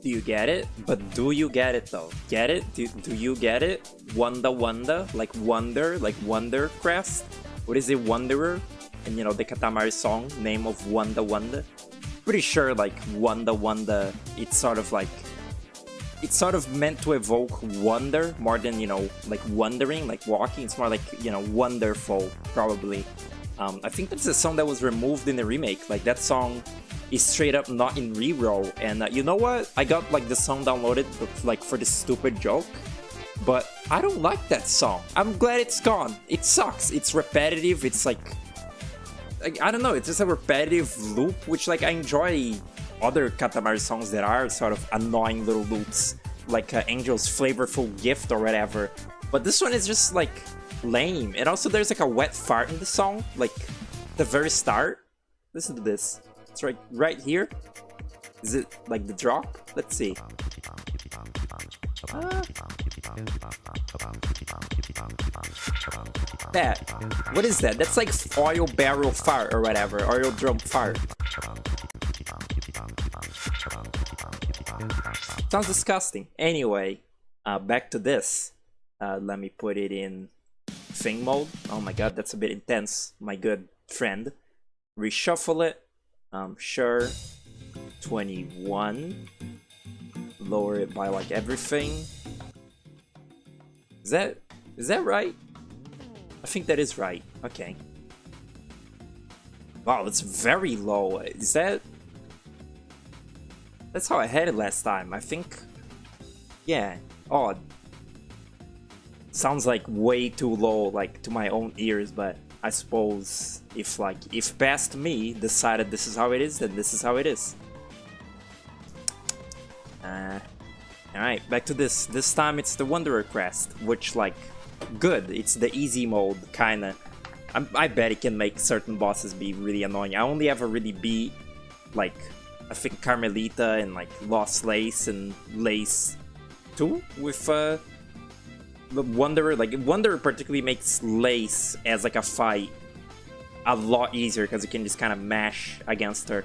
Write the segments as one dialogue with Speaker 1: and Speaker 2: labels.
Speaker 1: Do you get it? But do you get it though? Get it? Do you get it? Wanda Wanda? Like Wonder? Like Wonder Crest? What is it? Wanderer? And you know, the Katamari song, name of Wanda Wanda? Pretty sure like Wanda Wanda, it's sort of meant to evoke wonder more than, you know, like wandering, like walking. It's more like, you know, wonderful, probably. I think that's a song that was removed in the remake. Like that song is straight up not in reroll. And you know what? I got like the song downloaded like for this stupid joke, but I don't like that song. I'm glad it's gone. It sucks. It's repetitive. It's like I don't know. It's just a repetitive loop, which like I enjoy other Katamari songs that are sort of annoying little loops, like Angel's Flavorful Gift or whatever. But this one is just like lame. And also there's like a wet fart in the song, like the very start. Listen to this. It's right here. Is it like the drop? Let's see. That. What is that? That's like oil barrel fart or whatever. Oil drum fart. Sounds disgusting. Anyway, back to this. Let me put it in thing mode. Oh my god, that's a bit intense, my good friend. Reshuffle it. Sure. 21. Lower it by like everything. Is that right? I think that is right. Okay. Wow, that's very low. Is that... That's how I had it last time, I think. Yeah, odd. Sounds like way too low, like to my own ears, but I suppose if past me decided this is how it is, then this is how it is. Alright, back to this. This time it's the Wanderer Crest, which like, good. It's the easy mode, kinda. I bet it can make certain bosses be really annoying. I only ever really beat like, I think Carmelita and like Lost Lace and Lace 2 with the Wanderer. Like Wanderer particularly makes Lace as like a fight a lot easier because you can just kind of mash against her.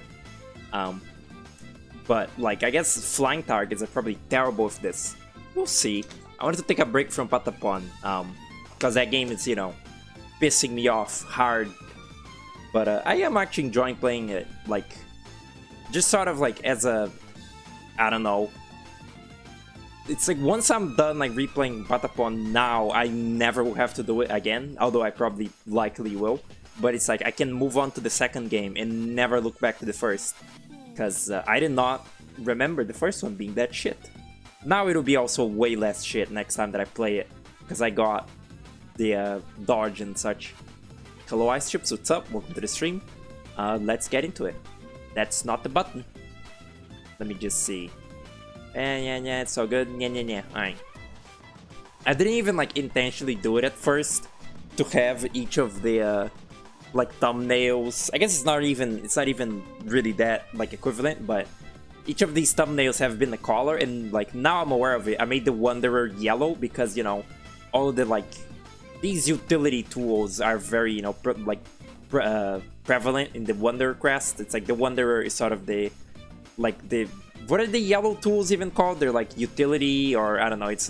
Speaker 1: But like I guess flying targets are probably terrible with this. We'll see. I wanted to take a break from Patapon because that game is, you know, pissing me off hard. But I am actually enjoying playing it, like just sort of like as a, I don't know. It's like once I'm done like replaying Patapon now, I never will have to do it again, although I probably likely will. But it's like I can move on to the second game and never look back to the first. Because I did not remember the first one being that shit. Now it'll be also way less shit next time that I play it. Because I got the dodge and such. Hello Ice Chips, what's up? Welcome to the stream. Let's get into it. That's not the button. Let me just see. Yeah, it's so good. Yeah. Alright. I didn't even like intentionally do it at first to have each of the like thumbnails. I guess it's not even really that like equivalent, but each of these thumbnails have been a color, and like now I'm aware of it. I made the Wanderer yellow because, you know, all the like these utility tools are very, you know, prevalent in the Wanderer Crest. It's like the Wanderer is sort of the like the, what are the yellow tools even called? They're like utility, or I don't know. It's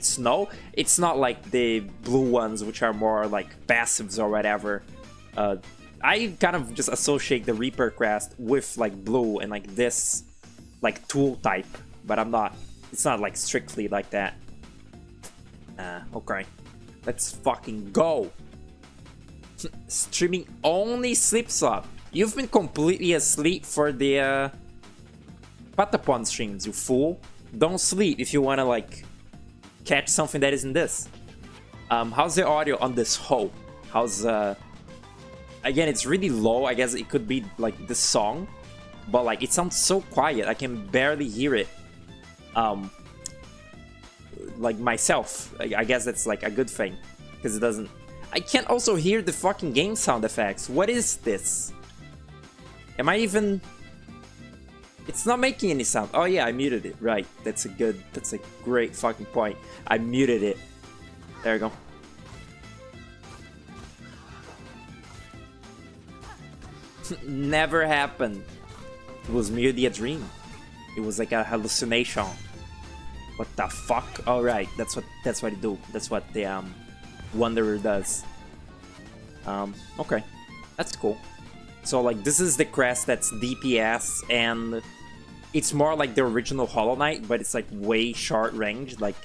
Speaker 1: snow. It's not like the blue ones, which are more like passives or whatever. I kind of just associate the Reaper Crest with like blue and like this like tool type, but I'm not. It's not like strictly like that. Okay, let's fucking go. Streaming only sleep slot. You've been completely asleep for the Patapon streams, you fool. Don't sleep if you wanna like catch something that isn't this. How's the audio on this hoe? How's again, it's really low. I guess it could be like this song, but like it sounds so quiet. I can barely hear it. Like myself. I guess that's like a good thing because it doesn't. I can't also hear the fucking game sound effects. What is this? Am I even? It's not making any sound. Oh yeah, I muted it. Right. That's a great fucking point. I muted it. There we go. Never happened. It was merely a dream. It was like a hallucination. What the fuck? All right, that's what it do. That's what the Wanderer does. Okay, that's cool. So like this is the crest that's DPS, and it's more like the original Hollow Knight, but it's like way short range. Like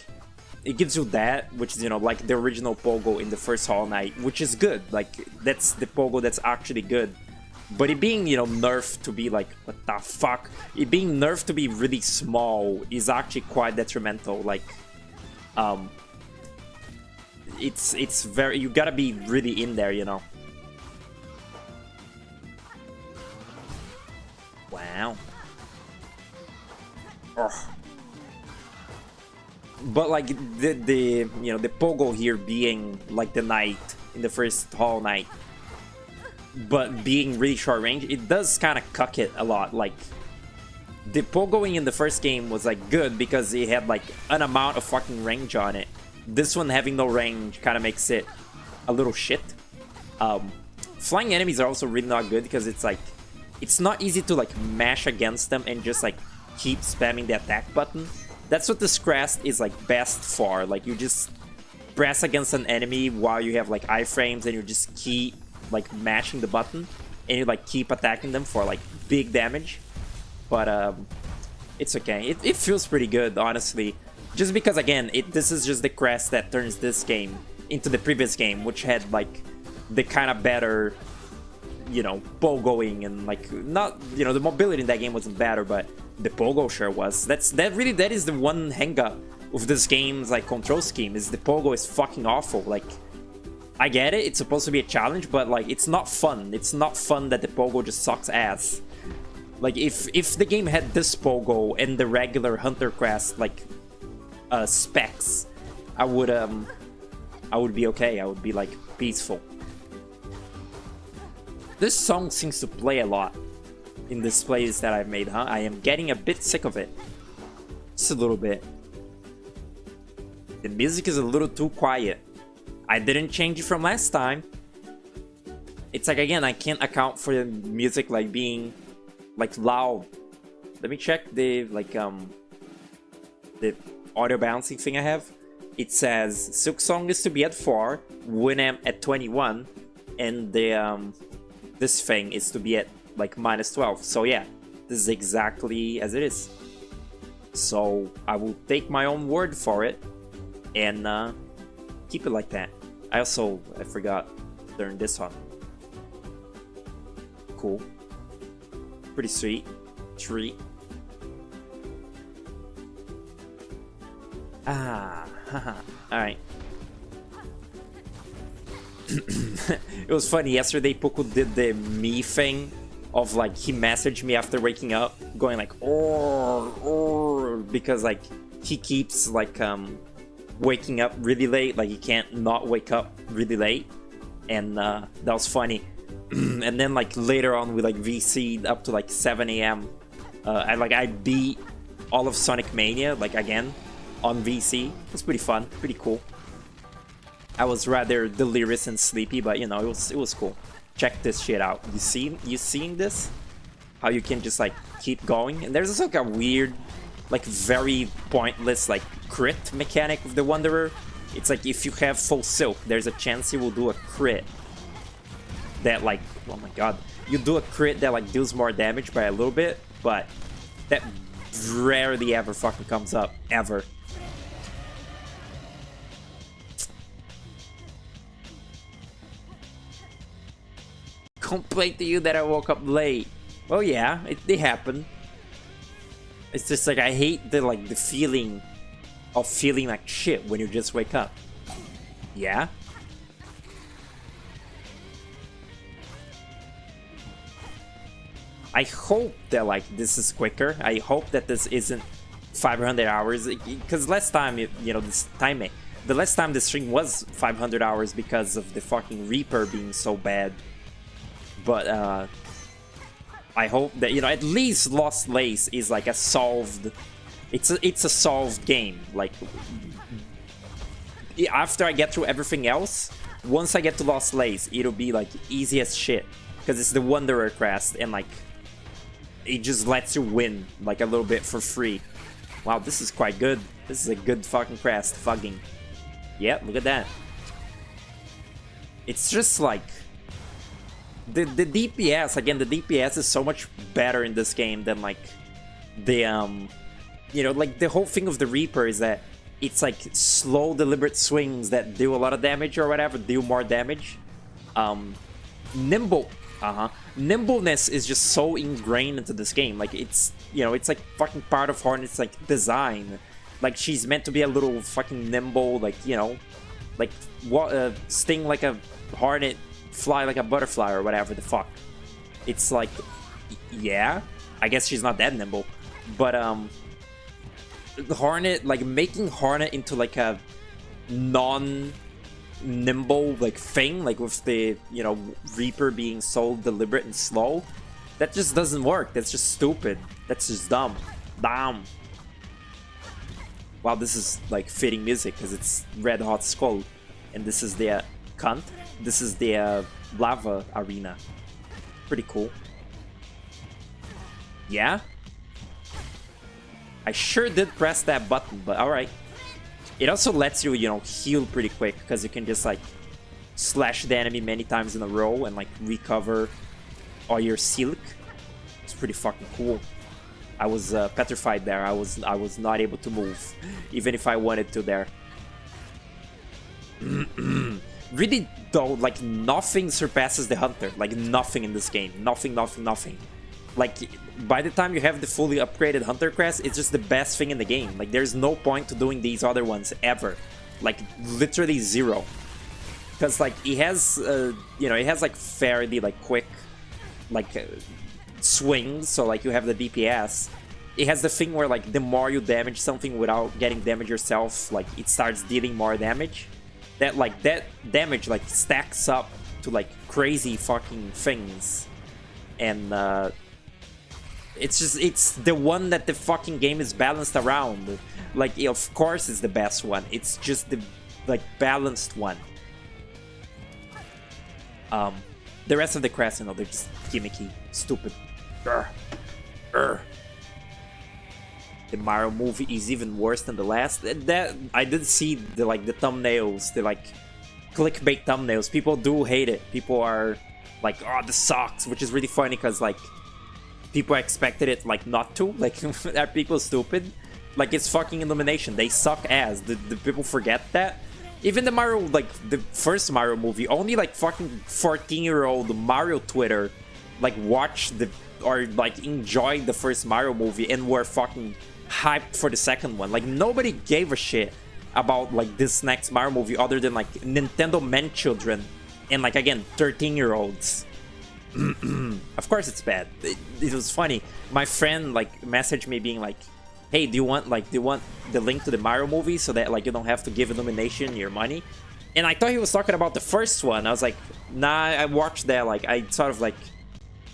Speaker 1: it gives you that, which is, you know, like the original Pogo in the first Hollow Knight, which is good. Like that's the Pogo that's actually good. But it being, you know, nerfed to be like, what the fuck? It being nerfed to be really small is actually quite detrimental. Like, it's very, you gotta be really in there, you know. Wow. Oh. But like the you know, the Pogo here being like the knight in the first Hollow Knight, but being really short range, it does kind of cuck it a lot. Like the Pogoing in the first game was like good because it had like an amount of fucking range on it. This one having no range kind of makes it a little shit. Flying enemies are also really not good because it's like, it's not easy to like mash against them and just like keep spamming the attack button. That's what this crest is like best for. Like you just press against an enemy while you have like iframes and you just keep like mashing the button and you like keep attacking them for like big damage. But it's okay. It feels pretty good, honestly. Just because again, this is just the crest that turns this game into the previous game, which had like the kind of better, you know, pogoing and like not, you know, the mobility in that game wasn't better, but the pogo sure was. That is the one hang-up with this game's like control scheme, is the pogo is fucking awful. Like I get it, it's supposed to be a challenge, but like it's not fun. It's not fun that the pogo just sucks ass. Like if the game had this pogo and the regular Hunter Crest like specs, I would be okay. I would be like peaceful. This song seems to play a lot in this playlist that I've made, huh? I am getting a bit sick of it. Just a little bit. The music is a little too quiet. I didn't change it from last time. It's like, again, I can't account for the music like being like loud. Let me check the like the audio balancing thing I have. It says Silksong is to be at 4, Winamp at 21, and the this thing is to be at like -12. So yeah, this is exactly as it is. So I will take my own word for it and keep it like that. I forgot to turn this on. Cool. Pretty sweet. Treat. Ah, alright. It was funny, yesterday Poco did the me thing of like, he messaged me after waking up going like or because like he keeps like waking up really late, like he can't not wake up really late, and that was funny. And then like later on we like VC'd up to like 7 a.m. I beat all of Sonic Mania like again on VC. It was pretty fun, pretty cool. I was rather delirious and sleepy, but you know, it was cool. Check this shit out. You seeing this? How you can just like keep going? And there's also like a weird, like very pointless like crit mechanic with the Wanderer. It's like if you have full silk, there's a chance he will do a crit that like, oh my god, you do a crit that like deals more damage by a little bit, but that rarely ever fucking comes up, ever. Complain to you that I woke up late. Oh yeah, it happened. It's just like I hate the feeling of feeling like shit when you just wake up. Yeah. I hope that like this is quicker. I hope that this isn't 500 hours, because last time the last time the stream was 500 hours because of the fucking Reaper being so bad. But I hope that, you know, at least Lost Lace is like a solved, it's a solved game. Like after I get through everything else, once I get to Lost Lace, it'll be like easy as shit, because it's the Wanderer crest, and like it just lets you win like a little bit for free. Wow, this is quite good. This is a good fucking crest. Fucking. Yeah, look at that. It's just like the DPS, again, the DPS is so much better in this game than like the you know, like the whole thing of the Reaper is that it's like slow deliberate swings that do a lot of damage or whatever, do more damage. Nimbleness is just so ingrained into this game. Like it's, you know, it's like fucking part of Hornet's like design. Like she's meant to be a little fucking nimble, like, you know, like what sting like a hornet, fly like a butterfly or whatever the fuck. It's like, yeah, I guess she's not that nimble, but the Hornet, like making Hornet into like a non-nimble like thing, like with the, you know, Reaper being so deliberate and slow, that just doesn't work. That's just stupid. That's just dumb. Damn. Wow, this is like fitting music because it's Red Hot Skull, and this is the cunt. This is the lava arena. Pretty cool. Yeah. I sure did press that button, but alright. It also lets you, you know, heal pretty quick because you can just like slash the enemy many times in a row and like recover all your silk. It's pretty fucking cool. I was petrified there. I was not able to move, even if I wanted to there. Really though, like nothing surpasses the Hunter. Like nothing in this game. Nothing. Like by the time you have the fully upgraded Hunter crest, it's just the best thing in the game. Like there's no point to doing these other ones ever. Like literally zero. Because like it has, you know, it has like fairly like quick, like swings. So like you have the DPS. It has the thing where like the more you damage something without getting damage yourself, like it starts dealing more damage. That like that damage like stacks up to like crazy fucking things. And it's just, it's the one that the fucking game is balanced around. Like, of course it's the best one. It's just the, like, balanced one. The rest of the crests, you know, they're just gimmicky, stupid. The Mario movie is even worse than the last. That I did see the, like, the thumbnails, the, like, clickbait thumbnails. People do hate it. People are like, oh, this sucks, which is really funny because, like, people expected it, like, not to. Like, are people stupid? Like, it's fucking Illumination. They suck ass. The people forget that. Even the Mario, like, the first Mario movie, only, like, fucking 14-year-old Mario Twitter, like, watched the, or, like, enjoyed the first Mario movie and were fucking hyped for the second one. Like, nobody gave a shit about, like, this next Mario movie other than, like, Nintendo men children and, like, again, 13-year-olds. Of course it's bad. It was funny. My friend like messaged me being like, hey, do you want the link to the Mario movie so that like you don't have to give Illumination your money? And I thought he was talking about the first one. I was like, nah, I watched that, like I sort of like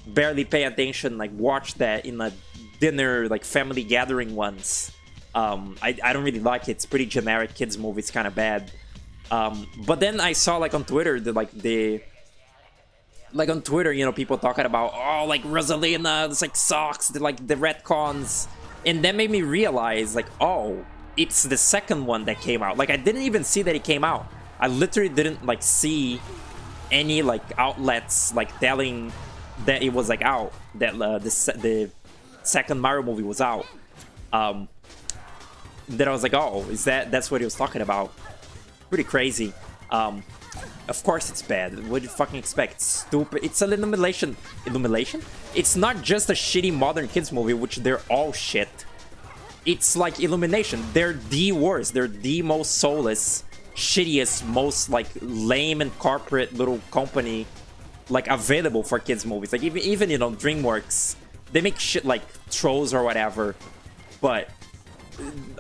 Speaker 1: barely pay attention, like watched that in a dinner like family gathering once. I don't really like it. It's pretty generic kids movie. It's kind of bad. But then I saw like on Twitter like on Twitter, you know, people talking about, oh, like Rosalina, this like sucks, the retcons, and that made me realize, like, oh, it's the second one that came out. Like, I didn't even see that it came out. I literally didn't like see any like outlets like telling that it was like out, that the second Mario movie was out. Then I was like, oh, that's what he was talking about? Pretty crazy. Of course it's bad. What do you fucking expect? It's stupid. It's an Illumination. It's not just a shitty modern kids movie, which they're all shit. It's like Illumination. They're the worst. They're the most soulless, shittiest, most like lame and corporate little company like available for kids movies. Like even you know, DreamWorks, they make shit like Trolls or whatever, but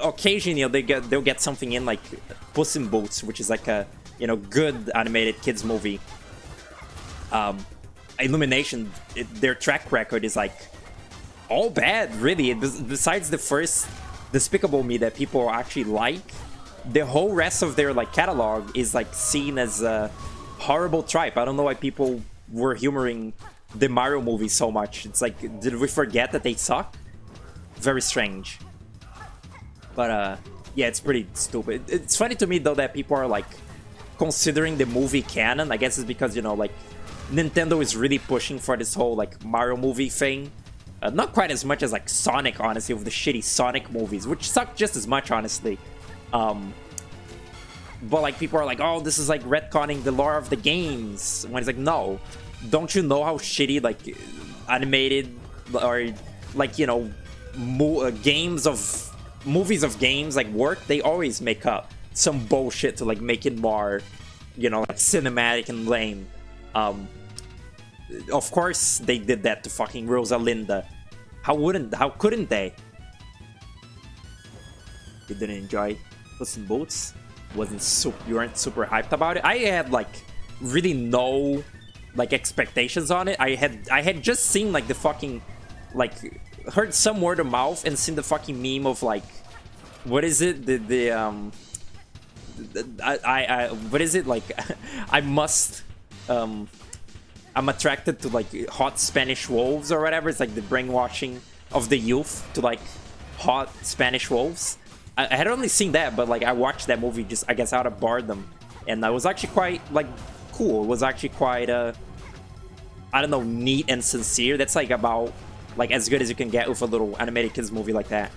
Speaker 1: occasionally, you know, they'll get something in like Puss in Boots, which is like a, you know, good animated kids movie. Illumination, their track record is like all bad, really. Besides the first Despicable Me that people actually like, the whole rest of their like catalog is like seen as a horrible tripe. I don't know why people were humoring the Mario movies so much. It's like, did we forget that they suck? Very strange. But yeah, it's pretty stupid. It's funny to me though that people are like considering the movie canon. I guess it's because, you know, like Nintendo is really pushing for this whole like Mario movie thing. Not quite as much as like Sonic, honestly, with the shitty Sonic movies, which suck just as much, honestly. But like people are like, oh, this is like retconning the lore of the games. When it's like, no, don't you know how shitty like animated or like, you know, movies of games like work? They always make up some bullshit to like make it more, you know, like cinematic and lame. Of course they did that to fucking Rosalinda. How couldn't they? You didn't enjoy Puss in Boots? You weren't super hyped about it? I had like really no like expectations on it. I had just seen like the fucking like heard some word of mouth and seen the fucking meme of like, what is it? What is it like? I'm attracted to like hot Spanish wolves or whatever. It's like the brainwashing of the youth to like hot Spanish wolves. I had only seen that, but like I watched that movie just, I guess, out of boredom, and I was actually quite like cool. It was actually quite I don't know, neat and sincere. That's like about like as good as you can get with a little animated kids movie like that.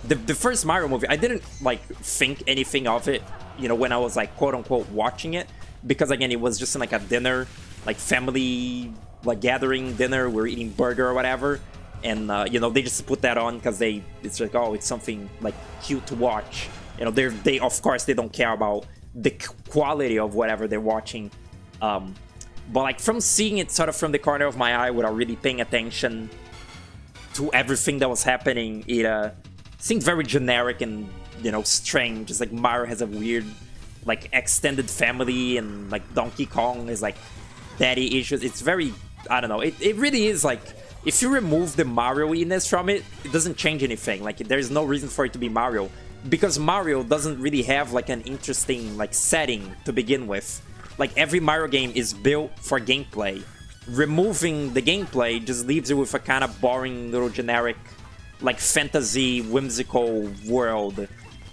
Speaker 1: The first Mario movie, I didn't like think anything of it, you know, when I was like quote unquote watching it, because again, it was just in like a dinner, like family like gathering dinner. We're eating burger or whatever, and you know, they just put that on because it's like, oh, it's something like cute to watch. You know, they of course they don't care about the quality of whatever they're watching. But like from seeing it sort of from the corner of my eye without really paying attention to everything that was happening, it seemed very generic and, you know, strange. It's like Mario has a weird like extended family, and like Donkey Kong is like daddy issues. It's very, I don't know, it really is like, if you remove the Mario-iness from it, it doesn't change anything. Like there's no reason for it to be Mario, because Mario doesn't really have like an interesting like setting to begin with. Like every Mario game is built for gameplay. Removing the gameplay just leaves you with a kind of boring little generic like fantasy whimsical world.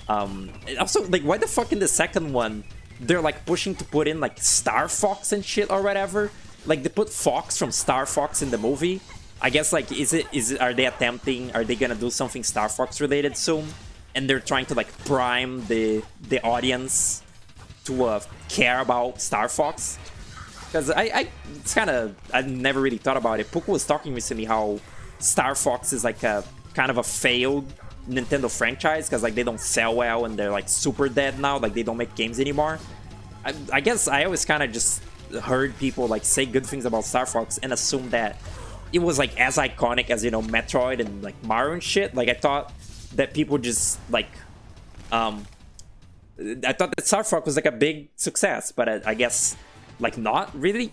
Speaker 1: Also, like, why the fuck in the second one they're like pushing to put in like Star Fox and shit or whatever? Like they put Fox from Star Fox in the movie. I guess like, are they gonna do something Star Fox related soon? And they're trying to like prime the audience to care about Star Fox? Because it's kind of, I never really thought about it. Puku was talking recently how Star Fox is like a kind of a failed Nintendo franchise, because like they don't sell well and they're like super dead now. Like they don't make games anymore. I guess I always kind of just heard people like say good things about Star Fox and assume that it was like as iconic as, you know, Metroid and like Mario and shit. Like I thought that people just like I thought that Star Fox was like a big success, but I guess like not really.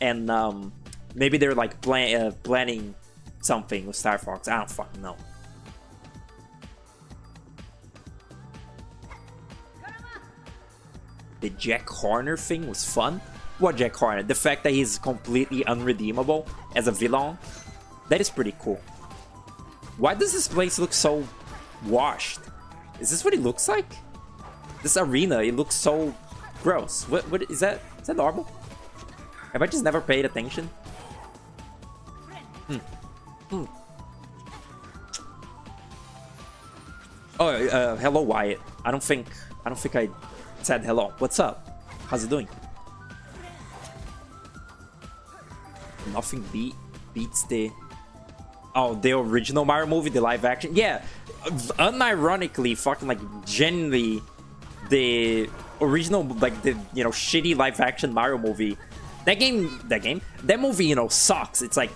Speaker 1: And maybe they're like planning something with Star Fox. I don't fucking know. The Jack Horner thing was fun. What Jack Horner? The fact that he's completely unredeemable as a villain? That is pretty cool. Why does this place look so washed? Is this what it looks like? This arena, it looks so gross. What is that? Is that normal? Have I just never paid attention? Oh, hello Wyatt. I don't think I said hello. What's up? How's it doing? Nothing beats the original Mario movie, the live action. Yeah, unironically, fucking like genuinely, the original, like the, you know, shitty live action Mario movie. That movie, you know, sucks. It's like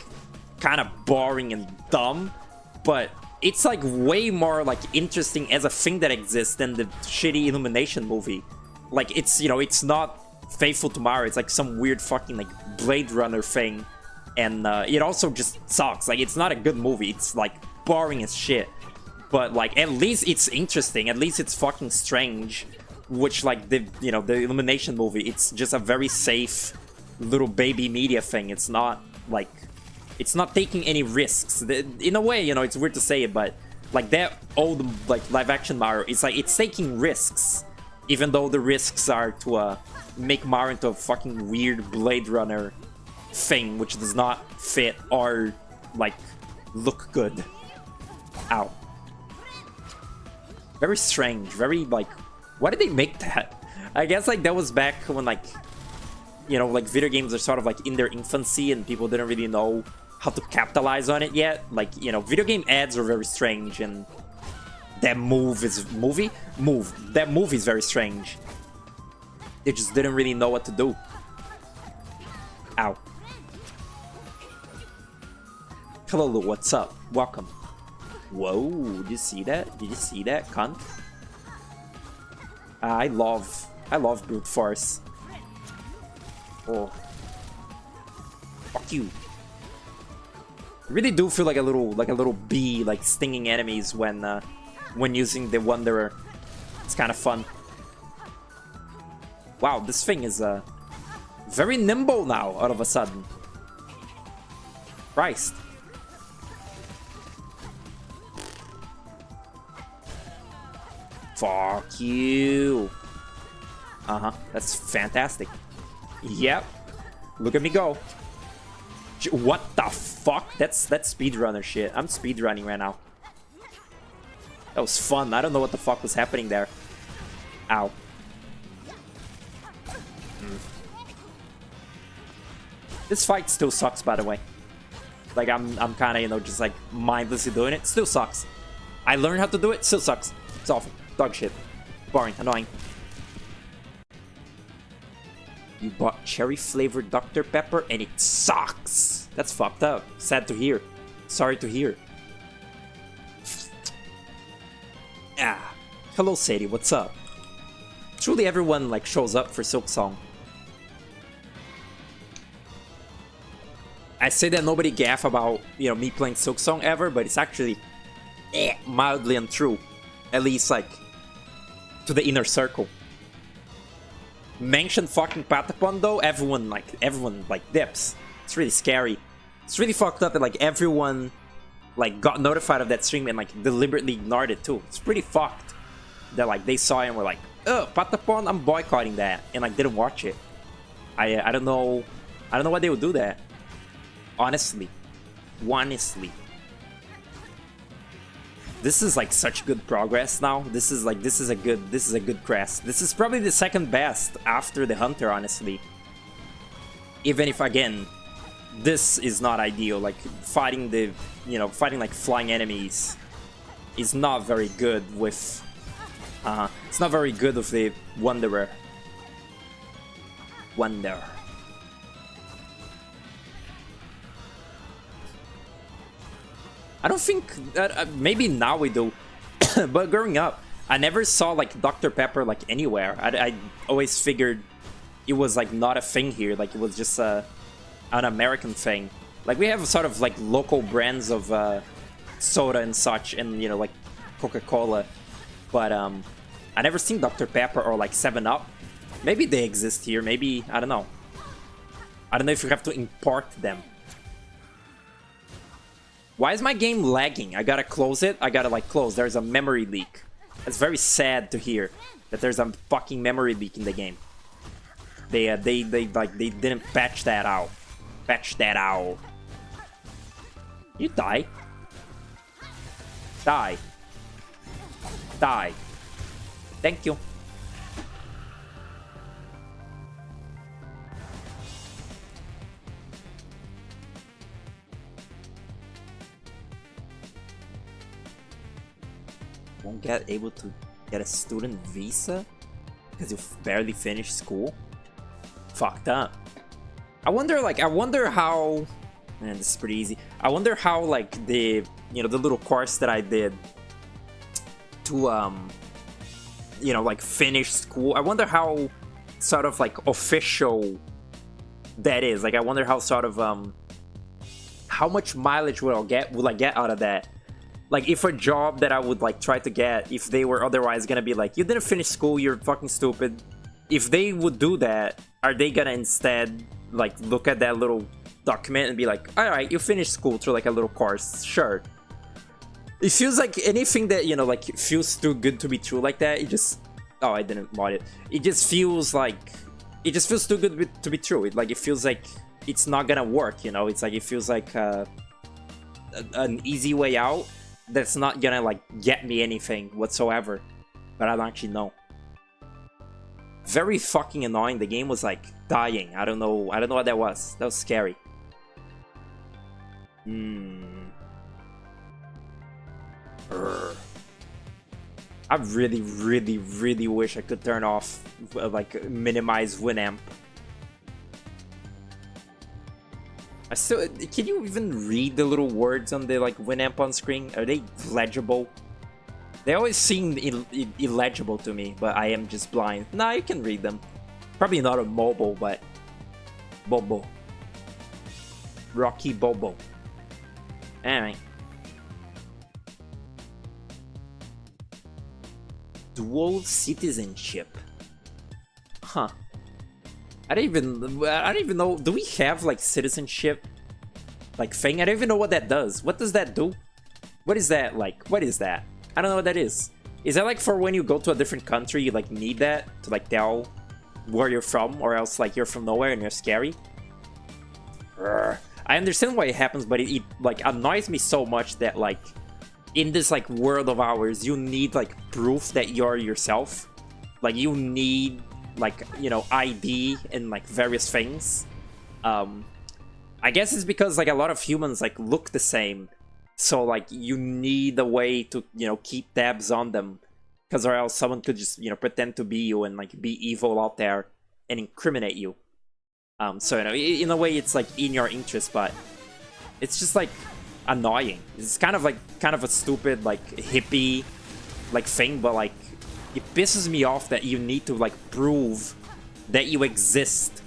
Speaker 1: kind of boring and dumb, but it's like way more like interesting as a thing that exists than the shitty Illumination movie. Like it's, you know, it's not faithful to Mario. It's like some weird fucking like Blade Runner thing, and it also just sucks. Like it's not a good movie. It's like boring as shit. But like at least it's interesting. At least it's fucking strange. Which like the, you know, the Illumination movie, it's just a very safe little baby media thing. It's not like, it's not taking any risks. In a way, you know, it's weird to say it, but like that old like live action Mario, it's like it's taking risks, even though the risks are to make Mario into a fucking weird Blade Runner thing, which does not fit or like look good. Ow. Very strange. Very like, why did they make that? I guess like that was back when like, you know, like video games are sort of like in their infancy and people didn't really know how to capitalize on it yet. Like, you know, video game ads are very strange, and that move is that movie is very strange. They just didn't really know what to do. Ow. Hello, what's up? Welcome. Whoa, did you see that? Did you see that, cunt? I love brute force. Oh. Fuck you. I really do feel like a little bee, like stinging enemies when using the Wanderer. It's kind of fun. Wow, this thing is very nimble now. All of a sudden, Christ. Fuck you. That's fantastic. Yep. Look at me go. What the fuck? That's speedrunner shit. I'm speedrunning right now. That was fun. I don't know what the fuck was happening there. Ow. This fight still sucks, by the way. Like, I'm kind of, you know, just like mindlessly doing it. Still sucks. I learned how to do it. Still sucks. It's awful. Dog shit. Boring. Annoying. You bought cherry-flavored Dr. Pepper and it sucks. That's fucked up. Sad to hear. Sorry to hear. Ah. Hello, Sadie. What's up? Truly everyone, like, shows up for Silksong. I say that nobody gaff about, you know, me playing Silksong ever, but it's actually mildly untrue. At least, like, to the inner circle. Mention fucking Patapon though, everyone like dips. It's really scary. It's really fucked up that like everyone like got notified of that stream and like deliberately ignored it too. It's pretty fucked that like they saw it and were like, oh, Patapon, I'm boycotting that, and like didn't watch it. I don't know why they would do that. Honestly. This is like such good progress now. This is a good crest. This is probably the second best after the Hunter, honestly. Even if again, this is not ideal. Like fighting like flying enemies is not very good with it's not very good with the Wanderer. I don't think maybe now we do, but growing up, I never saw like Dr. Pepper like anywhere. I always figured it was like not a thing here. Like it was just an American thing. Like we have sort of like local brands of soda and such, and you know like Coca-Cola, but I never seen Dr. Pepper or like 7-Up. Maybe they exist here. Maybe I don't know. I don't know if you have to import them. Why is my game lagging? I gotta close it. I gotta like close. There's a memory leak. It's very sad to hear that there's a fucking memory leak in the game. They didn't patch that out. Patch that out. You die. Die. Die. Thank you. Won't get able to get a student visa because you barely finished school. Fucked up. I wonder how, man, this is pretty easy. I wonder how like the little course that I did to like finish school. I wonder how sort of like official that is. Like I wonder how sort of how much mileage will I get out of that? Like, if a job that I would, like, try to get, if they were otherwise gonna be like, you didn't finish school, you're fucking stupid. If they would do that, are they gonna instead, like look at that little document and be like, all right, you finished school through like a little course, sure. It feels like anything that, you know, like feels too good to be true like that, it just, oh, I didn't mod it. It just feels like, it just feels too good to be true. It feels like it's not gonna work, you know. It's like, it feels like an easy way out that's not gonna like get me anything whatsoever, but I don't actually know. Very fucking annoying. The game was like dying. I don't know what that was. That was scary. I really, really, really wish I could turn off, like, minimize Winamp. I still, can you even read the little words on the, like, Winamp on screen? Are they legible? They always seem illegible to me, but I am just blind. Nah, you can read them. Probably not on mobile, but... Bobo. Rocky Bobo. Anyway. Dual citizenship. Huh. I don't even know. Do we have like citizenship like thing? I don't even know what that does. What does that do? What is that like? What is that? I don't know what that is. Is that like for when you go to a different country, you like need that to like tell where you're from, or else like you're from nowhere and you're scary? I understand why it happens, but it like annoys me so much that like in this like world of ours, you need like proof that you're yourself. Like you need like, you know, ID and like various things. I guess it's because like a lot of humans like look the same, so like you need a way to, you know, keep tabs on them, because or else someone could just, you know, pretend to be you and like be evil out there and incriminate you. So, you know, in a way it's like in your interest, but it's just like annoying. It's kind of a stupid like hippie like thing, but like it pisses me off that you need to like prove that you exist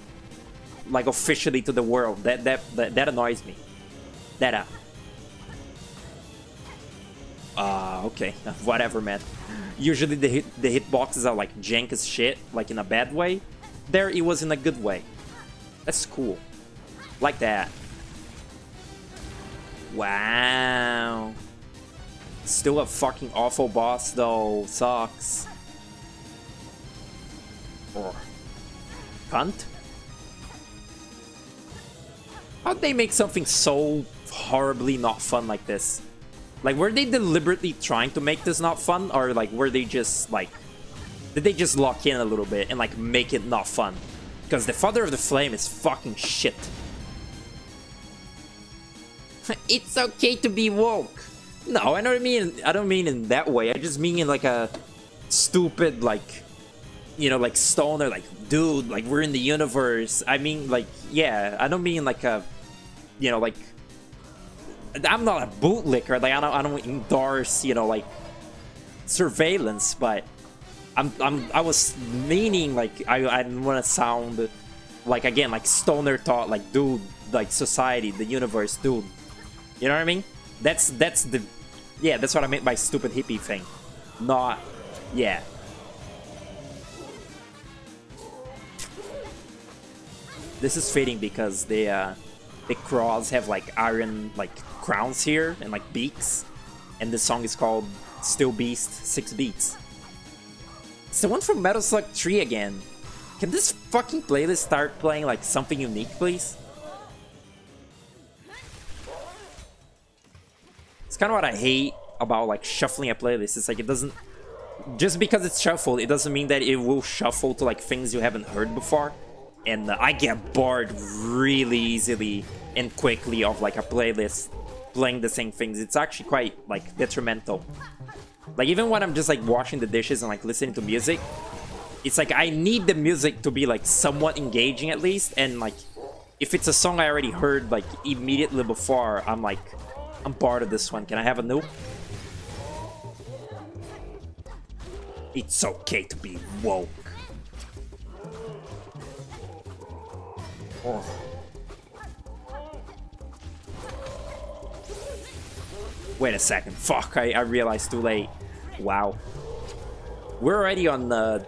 Speaker 1: like officially to the world. That annoys me. Okay, whatever, man. Usually the hitboxes are like jank as shit, like in a bad way. There it was in a good way. That's cool. Like that. Wow. Still a fucking awful boss though. Sucks. Or cunt? How'd they make something so horribly not fun like this? Like, were they deliberately trying to make this not fun? Or like were they just like, did they just lock in a little bit and like make it not fun? Because the Father of the Flame is fucking shit. It's okay to be woke. No, I don't mean in that way. I just mean in like a stupid, like, you know, like stoner, like, dude, like we're in the universe. I mean, like, yeah, I don't mean like a, you know, like, I'm not a bootlicker. Like, I don't endorse, you know, like surveillance, but I was meaning like I didn't want to sound like, again, like stoner thought, like, dude, like society, the universe, dude. You know what I mean? That's the, yeah, that's what I meant by stupid hippie thing. Not, yeah. This is fitting because the crows have like iron like crowns here and like beaks, and this song is called Still Beast 6 Beats. It's the one from Metal Slug 3 again. Can this fucking playlist start playing like something unique, please? It's kind of what I hate about like shuffling a playlist. It's like it doesn't, just because it's shuffled, it doesn't mean that it will shuffle to like things you haven't heard before. And I get bored really easily and quickly of like a playlist playing the same things. It's actually quite like detrimental. Like even when I'm just like washing the dishes and like listening to music, it's like I need the music to be like somewhat engaging at least. And like if it's a song I already heard like immediately before, I'm like, I'm bored of this one. Can I have a new? It's okay to be woke. Oh. Wait a second. Fuck, I realized too late. Wow. We're already on the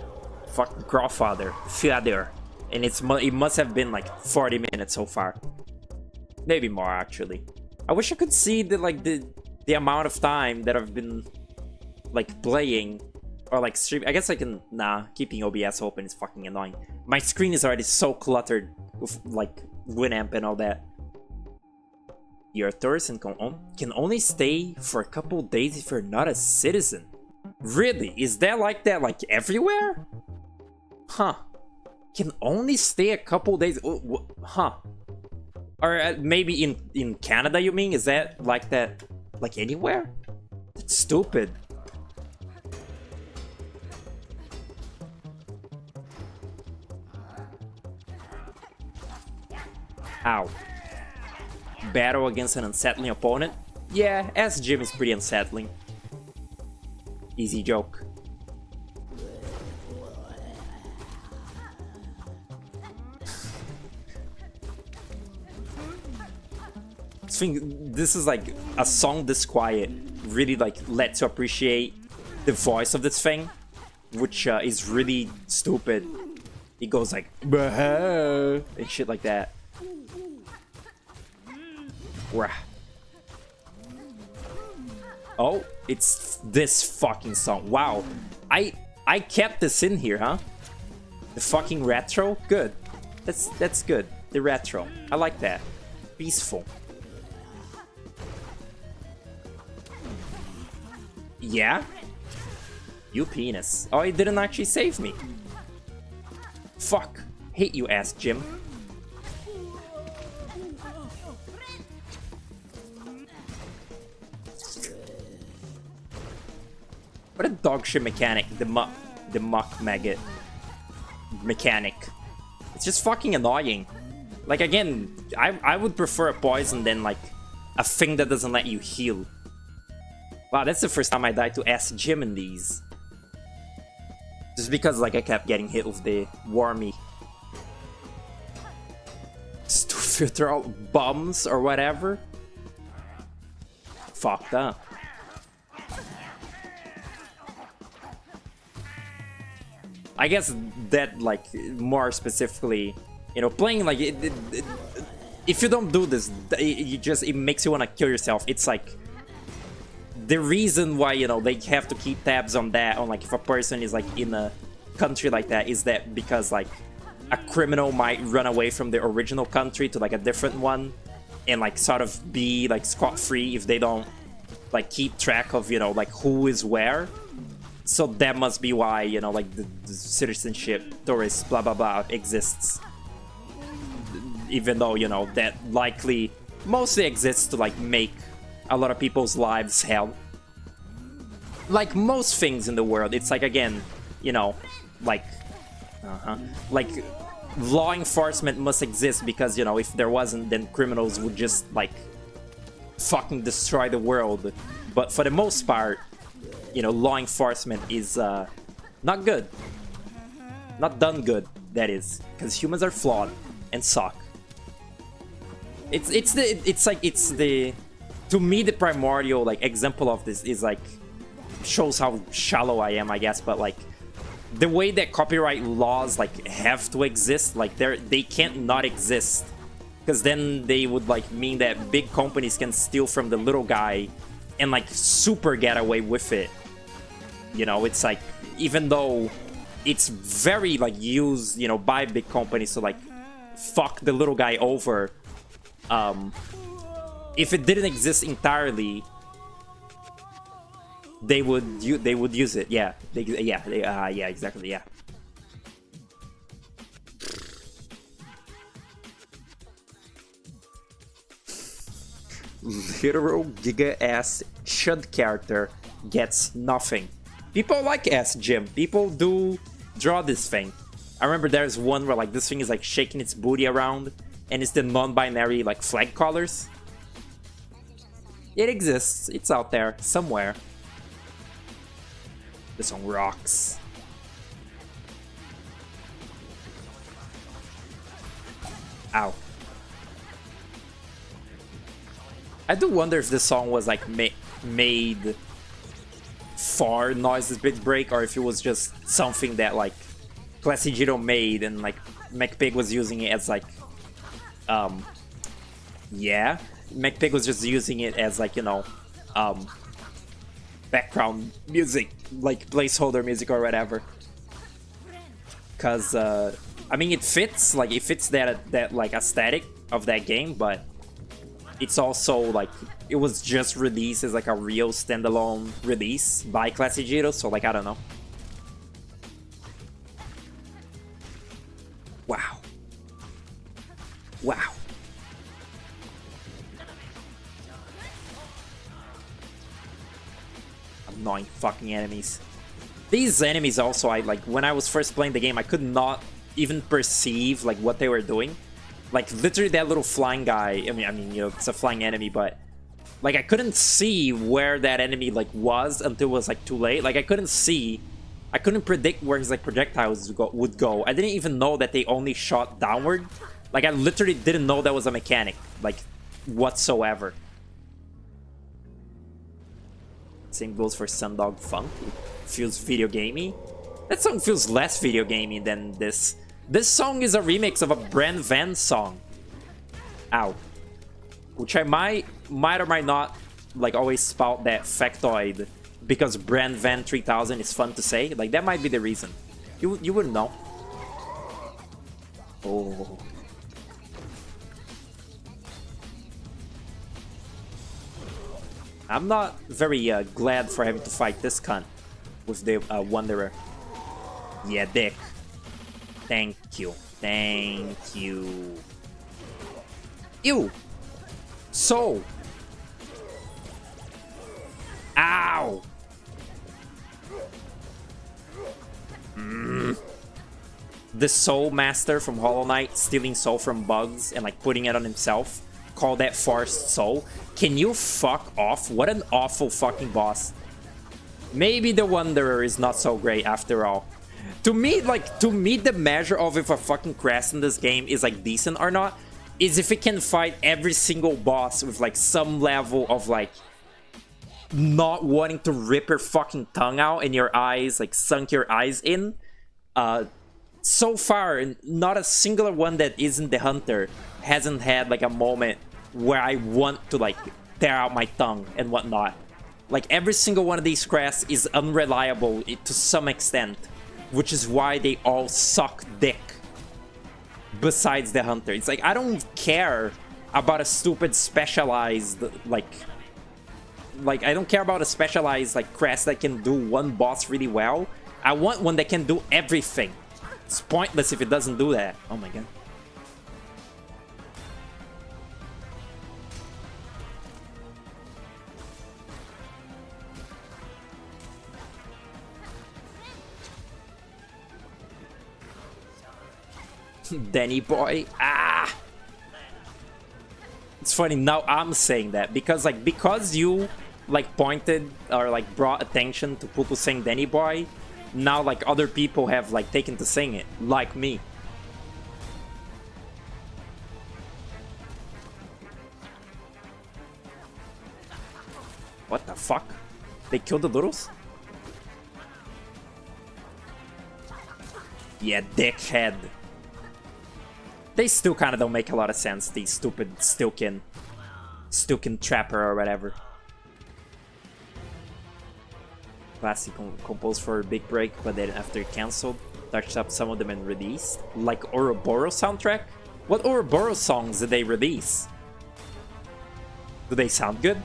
Speaker 1: fucking Grandfather. Father. And it must have been like 40 minutes so far. Maybe more actually. I wish I could see the amount of time that I've been like playing or like stream. I guess I can. Nah, keeping OBS open is fucking annoying. My screen is already so cluttered with like Winamp and all that. You're a tourist and can only stay for a couple days if you're not a citizen. Really? Is that like everywhere? Huh. Can only stay a couple days. Huh. Or maybe in Canada, you mean? Is that like anywhere? That's stupid. Ow. Battle against an unsettling opponent? Yeah, as Jim is pretty unsettling. Easy joke. This is like a song this quiet really like lets you appreciate the voice of this thing, which is really stupid. It goes like and shit like that. Oh, it's this fucking song. Wow, I kept this in here, huh? The fucking retro, good. That's good. The retro, I like that. Peaceful. Yeah? You penis. Oh, it didn't actually save me. Fuck. Hate you, ass Jim. What a dog shit mechanic, the muck maggot mechanic. It's just fucking annoying. Like again, I would prefer a poison than like a thing that doesn't let you heal. Wow, that's the first time I died to Ass Jim in these. Just because like I kept getting hit with the wormy. Just to filter out bombs or whatever. Fucked up. I guess that like more specifically, you know, playing like if you don't do this, it makes you want to kill yourself. It's like the reason why, you know, they have to keep tabs on that, on like if a person is like in a country like that, is that because like a criminal might run away from the original country to like a different one and like sort of be like scot-free if they don't like keep track of, you know, like who is where. So that must be why, you know, like the citizenship, tourist, blah blah blah exists. Even though, you know, that likely mostly exists to like make a lot of people's lives hell. Like most things in the world, it's like, again, you know, like like law enforcement must exist because, you know, if there wasn't, then criminals would just like fucking destroy the world. But for the most part, you know, law enforcement is not good. Not done good, that is, because humans are flawed and suck. It's the to me the primordial like example of this is like shows how shallow I am, I guess, but like the way that copyright laws like have to exist, like they can't not exist, because then they would like mean that big companies can steal from the little guy and like super get away with it. You know, it's like, even though it's very like used, you know, by big companies to like fuck the little guy over, if it didn't exist entirely, they would use it. Yeah, yeah, exactly, yeah. Literal giga ass shud character gets nothing. People like ass Jim. People do draw this thing. I remember there's one where like this thing is like shaking its booty around and it's the non-binary like flag colors. It exists. It's out there somewhere. This song rocks. Ow. I do wonder if this song was like made for Noise's Big Break, or if it was just something that like Classy Jiro made and like McPig was using it as like, yeah, McPig was just using it as like, you know, background music, like placeholder music or whatever. Cause I mean, it fits that like aesthetic of that game, but it's also like it was just released as like a real standalone release by Classy Jiro, so like I don't know. Wow. Wow. Annoying fucking enemies. These enemies also, I like when I was first playing the game, I could not even perceive like what they were doing. Like literally that little flying guy. I mean, you know, it's a flying enemy, but like I couldn't see where that enemy like was until it was like too late. Like I couldn't predict where his like projectiles would go. I didn't even know that they only shot downward. Like I literally didn't know that was a mechanic, like whatsoever. Same goes for Sundog Funk. It feels video gamey. That song feels less video gamey than this. This song is a remix of a Brand Van song. Ow. Which I might or might not like always spout that factoid because Brand Van 3000 is fun to say. Like that might be the reason. You wouldn't know. Oh. I'm not very glad for having to fight this cunt with the Wanderer. Yeah, dick. Thank you. Thank you. Ew! So! Ow! The Soul Master from Hollow Knight stealing soul from bugs and like putting it on himself. Call that forced soul. Can you fuck off? What an awful fucking boss. Maybe the Wanderer is not so great after all. To me, the measure of if a fucking crest in this game is like decent or not is if it can fight every single boss with like some level of like not wanting to rip your fucking tongue out and your eyes, like sunk your eyes in. So far, not a singular one that isn't the Hunter hasn't had like a moment where I want to like tear out my tongue and whatnot. Like every single one of these crests is unreliable to some extent, which is why they all suck dick. Besides the Hunter, it's like I don't care about a stupid specialized like I don't care about a specialized like crest that can do one boss really well. I want one that can do everything. It's pointless if it doesn't do that. Oh my god. Danny boy. Ah! It's funny, now I'm saying that because you like pointed or like brought attention to Pupu saying Danny boy, now like other people have like taken to saying it, like me. What the fuck? They killed the littles? Yeah, dickhead. They still kind of don't make a lot of sense, these stupid Stilkin Trapper or whatever. Classic composed for a big break, but then after cancelled, touched up some of them and released. Like Ouroboros soundtrack? What Ouroboros songs did they release? Do they sound good?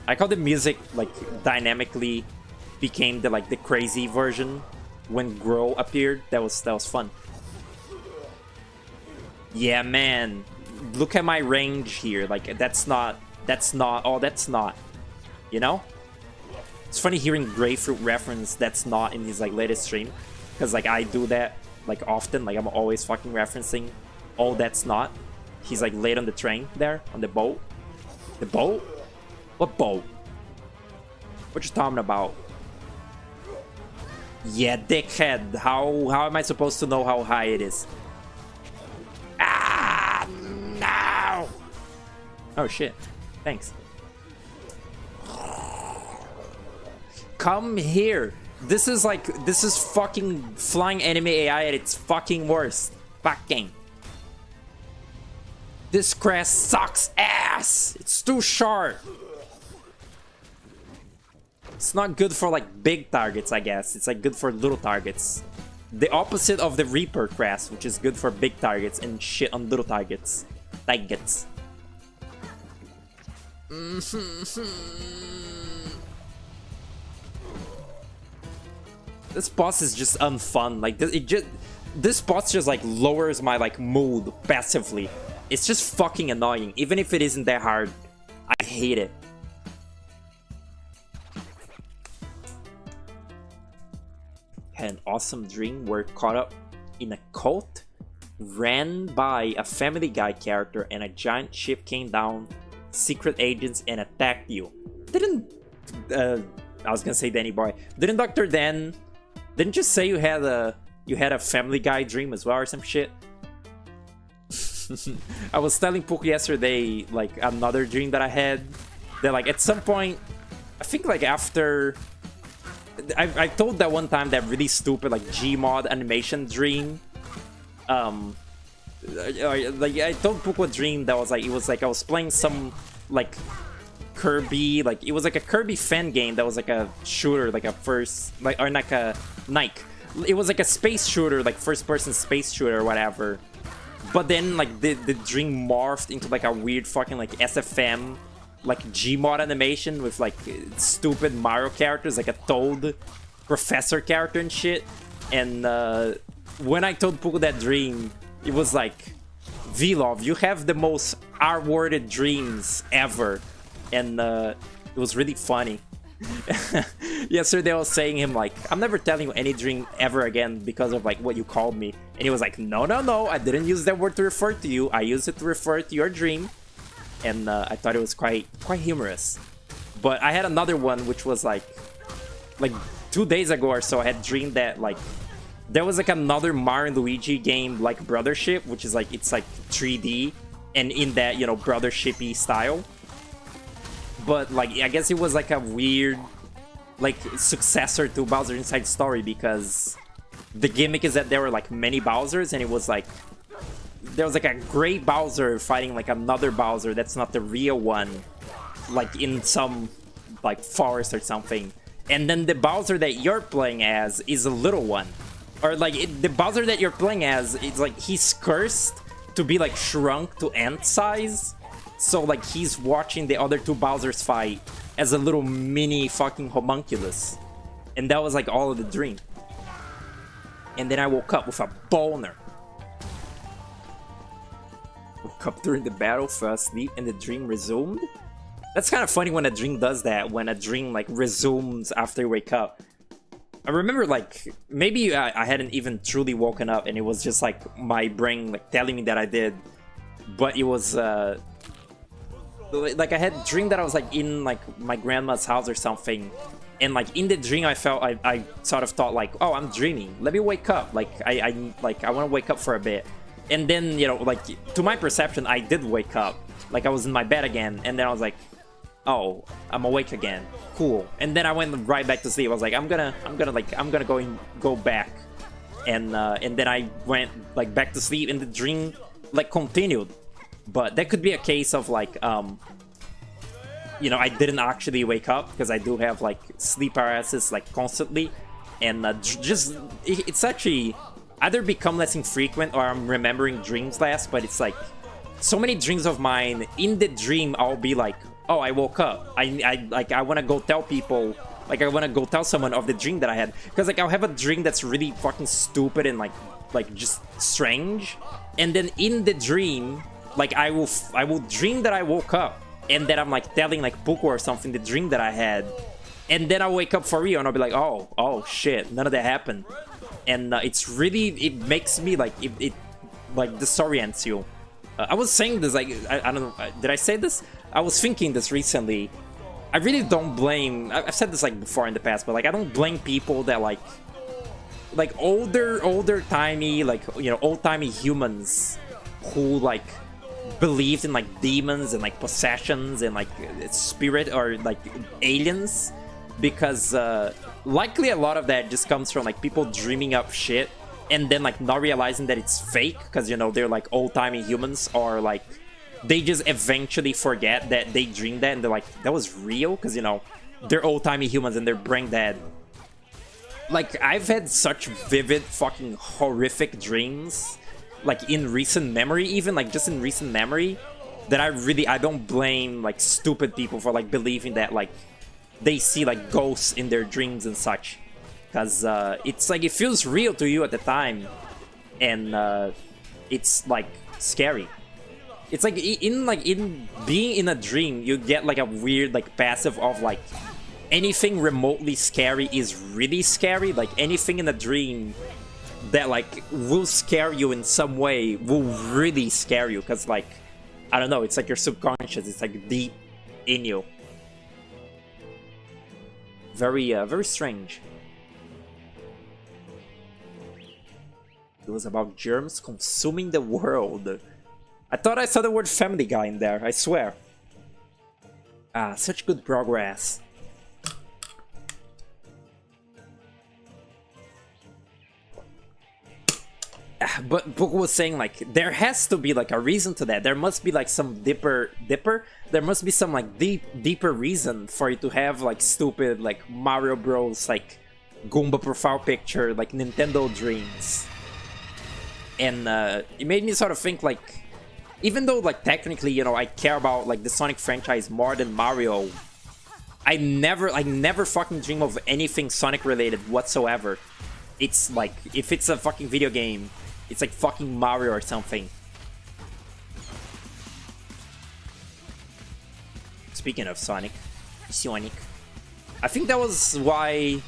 Speaker 1: I like how the music like dynamically became the crazy version when Grow appeared. That was fun. Yeah, man. Look at my range here. Like that's not. You know? It's funny hearing Grapefruit reference that's not in his like latest stream. Because like I do that like often. Like I'm always fucking referencing all that's not. He's like late on the train there, on the boat. The boat? What boat? What you talking about? Yeah, dickhead. How am I supposed to know how high it is? Ah, no! Oh shit. Thanks. Come here. This is fucking flying anime AI at its fucking worst. Fucking. This crest sucks ass. It's too short. It's not good for like big targets, I guess. It's like good for little targets. The opposite of the Reaper crest, which is good for big targets and shit on little targets. Targets. This boss is just unfun. Like this boss just like lowers my like mood passively. It's just fucking annoying, even if it isn't that hard. I hate it. Had an awesome dream. We're caught up in a cult, ran by a Family Guy character, and a giant ship came down, secret agents, and attacked you. Didn't I was gonna say Danny Boy. Didn't Dr. Dan didn't just say you had a Family Guy dream as well or some shit? I was telling Pook yesterday like another dream that I had. That like at some point, I think like after I told that one time that really stupid like Gmod animation dream. Like I told Pook a dream that was like it was like I was playing some like Kirby, like it was like a Kirby fan game that was like a shooter, like a first like or like a Nike. It was like a space shooter, like first person space shooter or whatever. But then like the dream morphed into like a weird fucking like SFM like Gmod animation with like stupid Mario characters, like a Toad professor character and shit. And when I told Pook that dream, it was like, Vlov, you have the most R-worded dreams ever. And it was really funny. Yesterday I was saying him like, I'm never telling you any dream ever again because of like what you called me. And he was like, no, I didn't use that word to refer to you. I used it to refer to your dream. And I thought it was quite humorous. But I had another one which was like 2 days ago or so. I had dreamed that like there was like another Mario and Luigi game like Brothership, which is like it's like 3D and in that, you know, Brothership-y style. But like I guess it was like a weird like successor to Bowser Inside Story, because the gimmick is that there were like many Bowsers, and it was like there was like a gray Bowser fighting like another Bowser that's not the real one, like in some like forest or something. And then the Bowser that you're playing as is a little one, or like the Bowser that you're playing as is like he's cursed to be like shrunk to ant size. So like he's watching the other two Bowsers fight as a little mini fucking homunculus. And that was like all of the dream. And then I woke up with a boner. Woke up during the battle, fell asleep, and the dream resumed. That's kind of funny when a dream does that, when a dream like resumes after you wake up. I remember like maybe I hadn't even truly woken up and it was just like my brain like telling me that I did. But it was like I had a dream that I was like in like my grandma's house or something, and like in the dream I felt I sort of thought like, oh, I'm dreaming, let me wake up, like I want to wake up for a bit. And then, you know, like to my perception I did wake up, like I was in my bed again, and then I was like, oh, I'm awake again, cool. And then I went right back to sleep. I was like, I'm gonna go back, and then I went like back to sleep, and the dream like continued. But that could be a case of like, you know, I didn't actually wake up, because I do have like sleep paralysis like constantly, and it's actually either become less infrequent or I'm remembering dreams less. But it's like so many dreams of mine, in the dream I'll be like, oh, I woke up, I want to go tell people, like I want to go tell someone of the dream that I had, because like I'll have a dream that's really fucking stupid and like just strange, and then in the dream like I will dream that I woke up, and then I'm like telling like Pook or something the dream that I had, and then I'll wake up for real and I'll be like, oh shit, none of that happened. And it's really, it makes me like it like disorients you. I was saying this like I don't know, did I say this? I was thinking this recently. I really don't blame, I've said this like before in the past, but like I don't blame people that like older timey, like, you know, old timey humans who like believed in like demons and like possessions and like spirit or like aliens, because likely a lot of that just comes from like people dreaming up shit and then like not realizing that it's fake because, you know, they're like old-timey humans, or like they just eventually forget that they dreamed that and they're like, that was real, because, you know, they're old-timey humans and they're brain dead. Like, I've had such vivid fucking horrific dreams, like in recent memory, even like just in recent memory, that I don't blame like stupid people for like believing that like they see like ghosts in their dreams and such, because it's like it feels real to you at the time, and it's like scary. It's like in being in a dream, you get like a weird like passive of like anything remotely scary is really scary. Like anything in a dream that like will scare you in some way will really scare you, because like, I don't know, it's like your subconscious, it's like deep in you. Very strange. It was about germs consuming the world. I thought I saw the word Family Guy in there, I swear. Ah, such good progress. But Book was saying like there has to be like a reason to that. There must be like some dipper. There must be some like deeper reason for you to have like stupid like Mario Bros like Goomba profile picture like Nintendo dreams. And it made me sort of think like, even though like technically, you know, I care about like the Sonic franchise more than Mario, I never fucking dream of anything Sonic related whatsoever. It's like, if it's a fucking video game, it's like fucking Mario or something. Speaking of Sonic, I think that was why...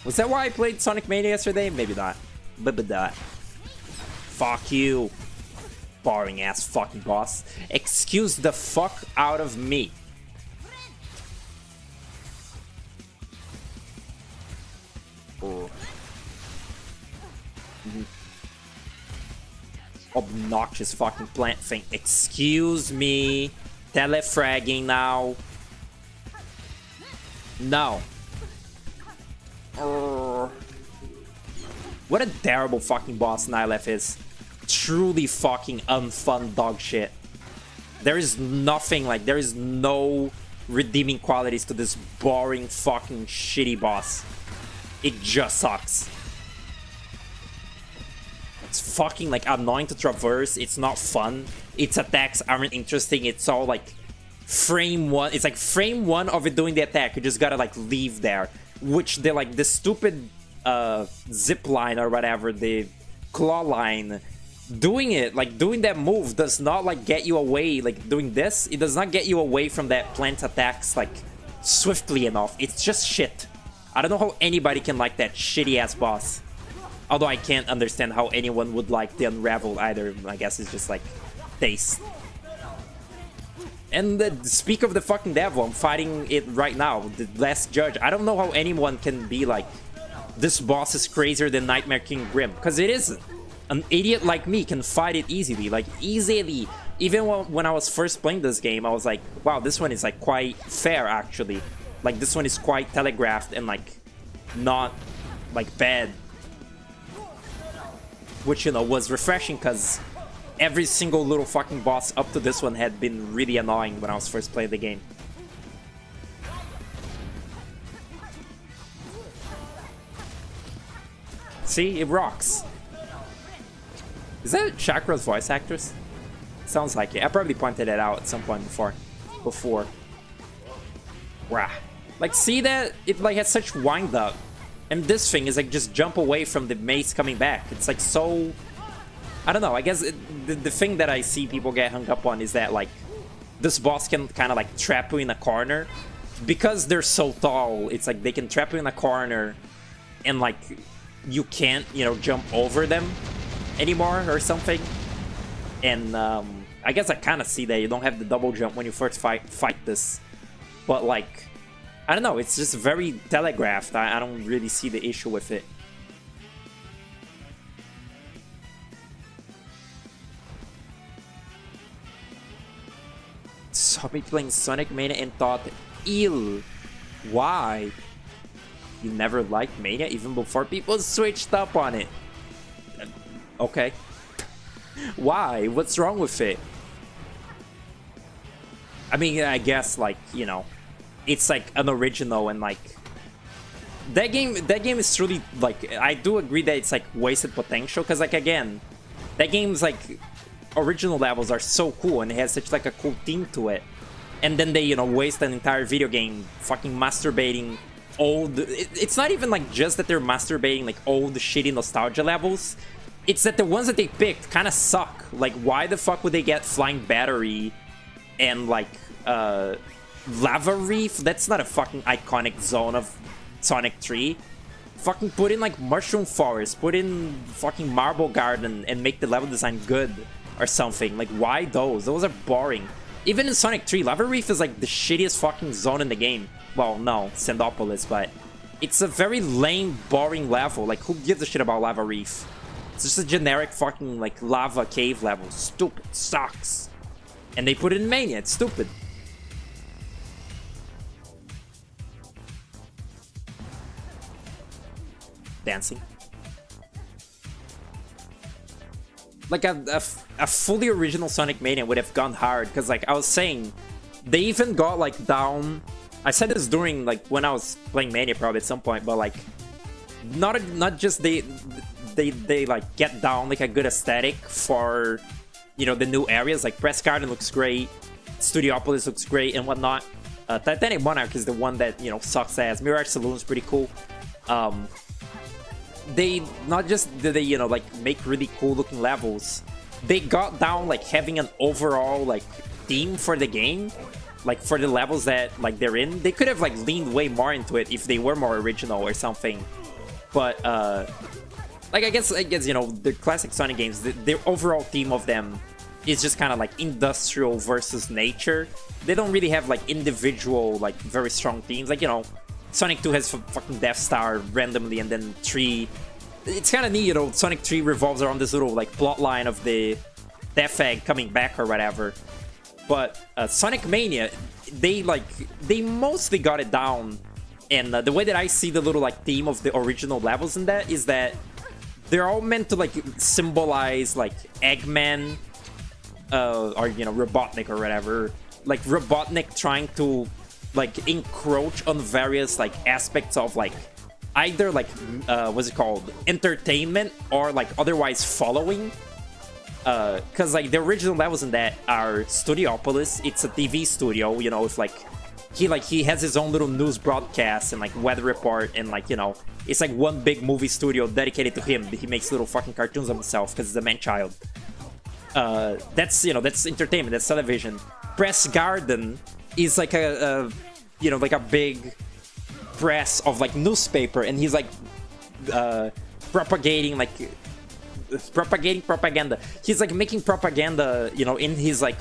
Speaker 1: Was that why I played Sonic Mania yesterday? Maybe not. But that. Fuck you. Boring ass fucking boss. Excuse the fuck out of me. Oh. Obnoxious fucking plant thing. Excuse me. Telefragging now. No. What a terrible fucking boss Nylef is. Truly fucking unfun dog shit. There is nothing, like, there is no redeeming qualities to this boring fucking shitty boss. It just sucks. It's fucking like annoying to traverse. It's not fun. Its attacks aren't interesting. It's all like frame one. It's like frame one of it doing the attack. You just gotta like leave there. Which they're like the stupid zip line or whatever, the claw line. Doing it, like doing that move does not like get you away. Like doing this, it does not get you away from that plant attacks like swiftly enough. It's just shit. I don't know how anybody can like that shitty ass boss. Although I can't understand how anyone would like the Unraveled either. I guess it's just like taste. And speak of the fucking devil, I'm fighting it right now. The last judge. I don't know how anyone can be like, this boss is crazier than Nightmare King Grim, because it isn't. An idiot like me can fight it easily, like easily. Even when I was first playing this game, I was like, wow, this one is like quite fair actually. Like this one is quite telegraphed and like not like bad. Which, you know, was refreshing because every single little fucking boss up to this one had been really annoying when I was first playing the game. See, it rocks. Is that Chakra's voice actress? Sounds like it. I probably pointed it out at some point before. Wow. Like, see that? It like has such wind up. And this thing is like just jump away from the mace coming back. It's like so... I don't know, I guess the thing that I see people get hung up on is that like this boss can kind of like trap you in a corner. Because they're so tall, it's like they can trap you in a corner and like you can't, you know, jump over them anymore or something. And I guess I kind of see that you don't have the double jump when you first fight this. But like, I don't know, it's just very telegraphed. I don't really see the issue with it. Saw me playing Sonic Mania and thought, ew, why? You never liked Mania even before people switched up on it. Okay. Why? What's wrong with it? I mean, I guess, like, you know, it's like unoriginal and like that game is truly like, I do agree that it's like wasted potential, because like again, that game's like original levels are so cool and it has such like a cool theme to it, and then they, you know, waste an entire video game fucking masturbating old. It's not even like just that they're masturbating like old shitty nostalgia levels, it's that the ones that they picked kind of suck. Like, why the fuck would they get Flying Battery and like Lava Reef? That's not a fucking iconic zone of Sonic 3. Fucking put in like Mushroom Forest, put in fucking Marble Garden and make the level design good or something. Like, why those? Those are boring. Even in Sonic 3, Lava Reef is like the shittiest fucking zone in the game. Well, no, Sandopolis, but it's a very lame, boring level. Like, who gives a shit about Lava Reef? It's just a generic fucking like lava cave level. Stupid. Sucks. And they put it in Mania. It's stupid. Dancing. Like a fully original Sonic Mania would have gone hard, because like I was saying, they even got like down. I said this during like when I was playing Mania probably at some point, but like not just they like get down like a good aesthetic for, you know, the new areas. Like Press Garden looks great, Studiopolis looks great and whatnot. Titanic Monarch is the one that, you know, sucks ass. Mirage Saloon is pretty cool. They not just did they, you know, like make really cool looking levels, they got down like having an overall like theme for the game, like for the levels that like they're in. They could have like leaned way more into it if they were more original or something. But like I guess you know, the classic Sonic games, the overall theme of them is just kind of like industrial versus nature. They don't really have like individual like very strong themes. Like, you know, Sonic 2 has fucking Death Star randomly, and then 3, it's kind of neat, you know, Sonic 3 revolves around this little like plot line of the Death Egg coming back or whatever. But Sonic Mania, they mostly got it down. And the way that I see the little like theme of the original levels in that is that they're all meant to like symbolize like Eggman, or, you know, Robotnik or whatever. Like Robotnik trying to like encroach on various like aspects of like either like what's it called, entertainment, or like otherwise following. Because like the original levels in that are Studiopolis. It's a TV studio, you know, with like he has his own little news broadcast and like weather report, and like, you know, it's like one big movie studio dedicated to him. He makes little fucking cartoons of himself because he's a man-child. That's, you know, that's entertainment, that's television. Press Garden is like a you know, like a big press of like newspaper, and he's like propagating propaganda. He's like making propaganda, you know, in his like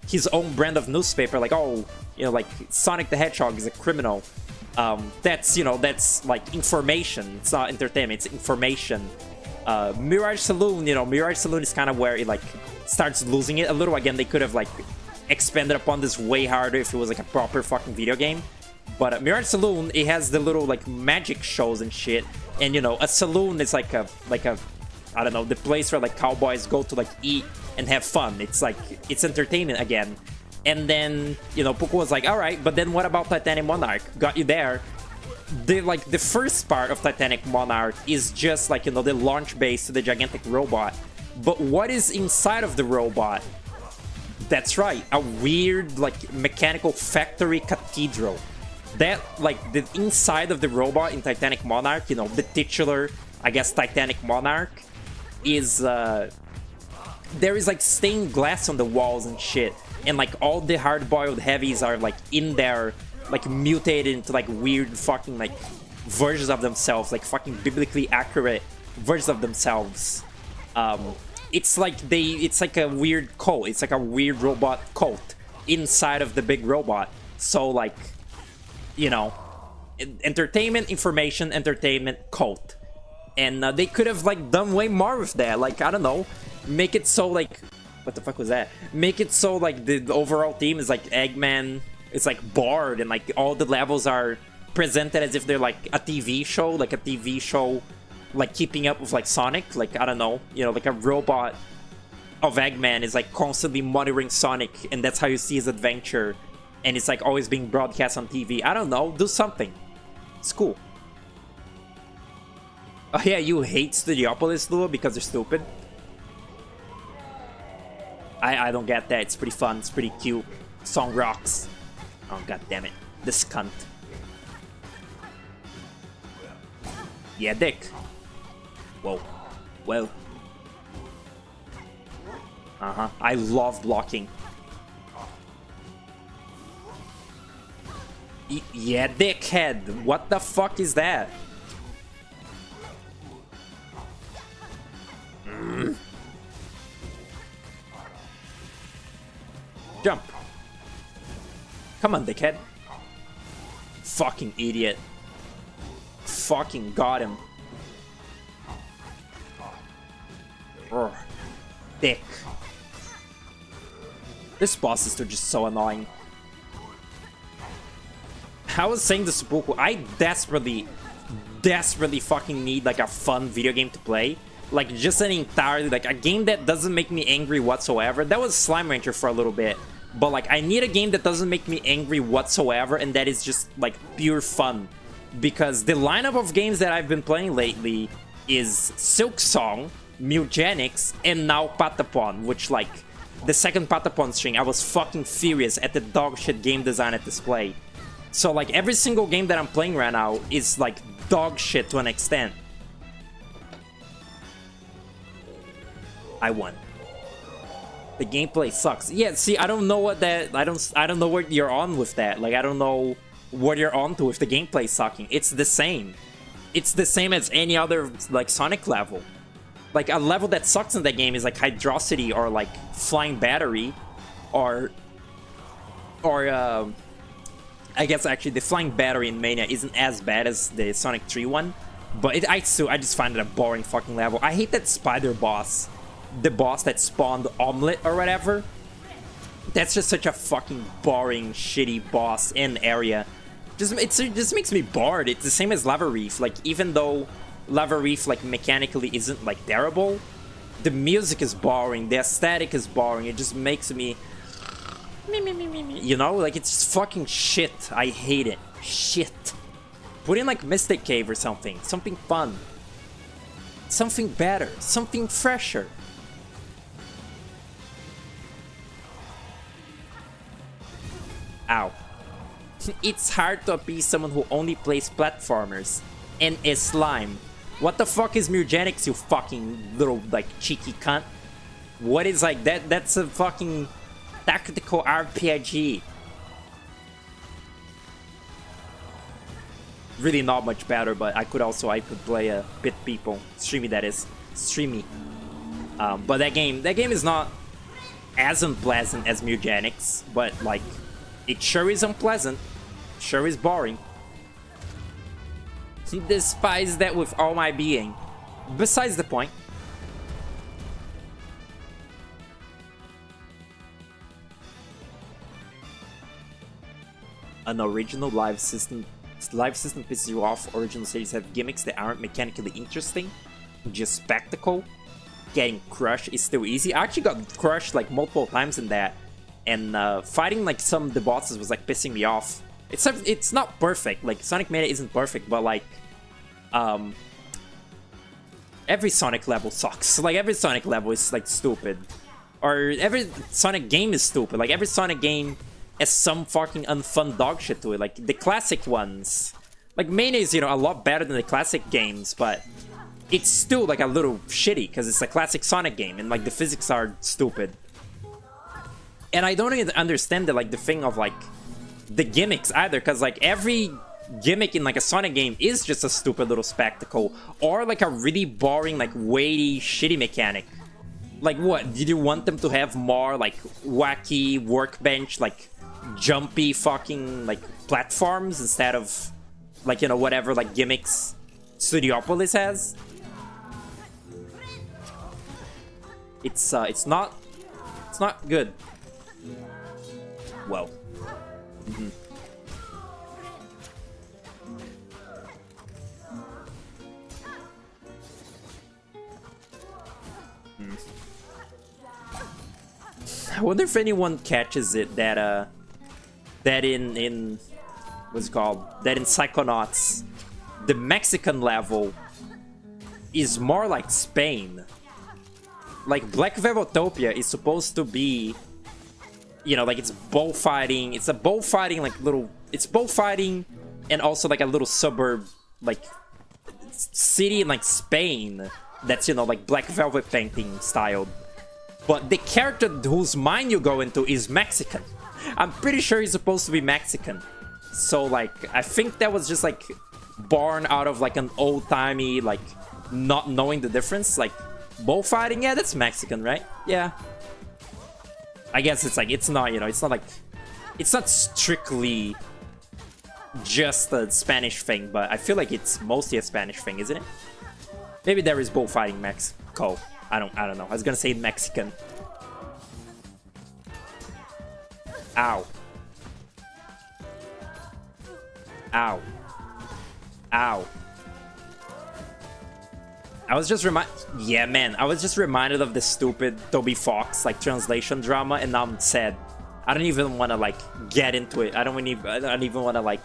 Speaker 1: his own brand of newspaper, like, oh, you know, like Sonic the Hedgehog is a criminal. That's, you know, that's like information. It's not entertainment, it's information. Mirage Saloon, you know, Mirage Saloon is kind of where it like starts losing it a little. Again, they could have like expanded upon this way harder if it was like a proper fucking video game. But Mirage Saloon, it has the little like magic shows and shit. And, you know, a saloon is like a I don't know, the place where like cowboys go to like eat and have fun. It's like, it's entertainment again. And then, you know, Puku was like, all right, but then what about Titanic Monarch? Got you there. The first part of Titanic Monarch is just like, you know, the launch base to the gigantic robot. But what is inside of the robot? That's right, a weird like mechanical factory cathedral. That, like, the inside of the robot in Titanic Monarch, you know, the titular, I guess, Titanic Monarch, is there is like stained glass on the walls and shit, and like all the hard-boiled heavies are like in there, like mutated into like weird fucking like versions of themselves, like fucking biblically accurate versions of themselves. It's like it's like a weird cult. It's like a weird robot cult inside of the big robot. So like, you know, entertainment, information, entertainment, cult. And they could have like done way more with that. Like, I don't know, make it so like, what the fuck was that? Make it so like the overall theme is like Eggman, it's like bored, and like all the levels are presented as if they're like a TV show, like keeping up with like Sonic, like I don't know, you know, like a robot of Eggman is like constantly monitoring Sonic, and that's how you see his adventure, and it's like always being broadcast on TV. I don't know, do something. It's cool. Oh yeah, you hate Studiopolis, Lua, because they're stupid? I don't get that. It's pretty fun. It's pretty cute. Song rocks. Oh, god damn it. This cunt. Yeah, dick. Whoa. Well. Uh-huh. I love blocking. Yeah, dickhead. What the fuck is that? Jump. Come on, dickhead. Fucking idiot. Fucking got him. Urgh. Dick. This boss is just so annoying. I was saying to Seppuku, I desperately fucking need like a fun video game to play. Like just an entirely, like a game that doesn't make me angry whatsoever. That was Slime Rancher for a little bit. But like I need a game that doesn't make me angry whatsoever and that is just like pure fun. Because the lineup of games that I've been playing lately is Silk Song, Mutagenics, and now Patapon, which like the second Patapon string, I was fucking furious at the dog shit game design at display. So like every single game that I'm playing right now is like dog shit to an extent. I won. The gameplay sucks. Yeah, see, I don't know what that I don't know what you're on with that. Like I don't know what you're on to if the gameplay sucking. It's the same. It's the same as any other like Sonic level. Like a level that sucks in that game is like Hydrocity or like Flying Battery or I guess actually the Flying Battery in Mania isn't as bad as the Sonic 3 one, but I just find it a boring fucking level. I hate that spider boss. The boss that spawned Omelette or whatever. That's just such a fucking boring, shitty boss in area. It just makes me bored. It's the same as Lava Reef. Like, even though Lava Reef, like, mechanically isn't, like, terrible, the music is boring, the aesthetic is boring, it just makes me... You know? Like, it's just fucking shit. I hate it. Shit. Put in, like, Mystic Cave or something. Something fun. Something better. Something fresher. Ow. It's hard to appease someone who only plays platformers and is slime. What the fuck is Mutagenics, you fucking little, like, cheeky cunt? What is, like, that? That's a fucking tactical RPG. Really not much better, but I could play a Bit People. Streamy, that is. Streamy. But that game is not as unpleasant as Mutagenics, but, like, it sure is unpleasant. Sure is boring. Despise that with all my being. Besides the point. An original live system pisses you off. Original stages have gimmicks that aren't mechanically interesting, just spectacle. Getting crushed is still easy. I actually got crushed like multiple times in that, and fighting like some of the bosses was like pissing me off. It's not perfect. Like Sonic Mania isn't perfect, but like every Sonic level sucks. Like every Sonic level is like stupid, or every Sonic game is stupid. Like every Sonic game has some fucking unfun dog shit to it. Like the classic ones, like Mania is, you know, a lot better than the classic games, but it's still like a little shitty because it's a classic Sonic game and like the physics are stupid. And I don't even understand the like the thing of like the gimmicks either, because like every gimmick in like a Sonic game is just a stupid little spectacle or like a really boring, like weighty, shitty mechanic. Like what? Did you want them to have more like wacky workbench, like jumpy fucking like platforms instead of like, you know, whatever like gimmicks Studiopolis has? It's not good. Well. I wonder if anyone catches it that that in what's it called, that in Psychonauts the Mexican level is more like Spain. Like Black Velvetopia is supposed to be, you know, like it's bullfighting. It's a bullfighting like little. It's bullfighting and also like a little suburb like city in like Spain. That's, you know, like Black Velvet painting styled. But the character whose mind you go into is Mexican. I'm pretty sure he's supposed to be Mexican. So like I think that was just like born out of like an old-timey like not knowing the difference. Like bullfighting, yeah, that's Mexican, right? Yeah. I guess it's like, it's not, you know, it's not like, it's not strictly just a Spanish thing, but I feel like it's mostly a Spanish thing, isn't it? Maybe there is bullfighting Mexico. I don't know. I was gonna say Mexican. Ow. Ow. Ow. I was just yeah, man. I was just reminded of the stupid Toby Fox like translation drama, and now I'm sad. I don't even want to like get into it. I don't even want to like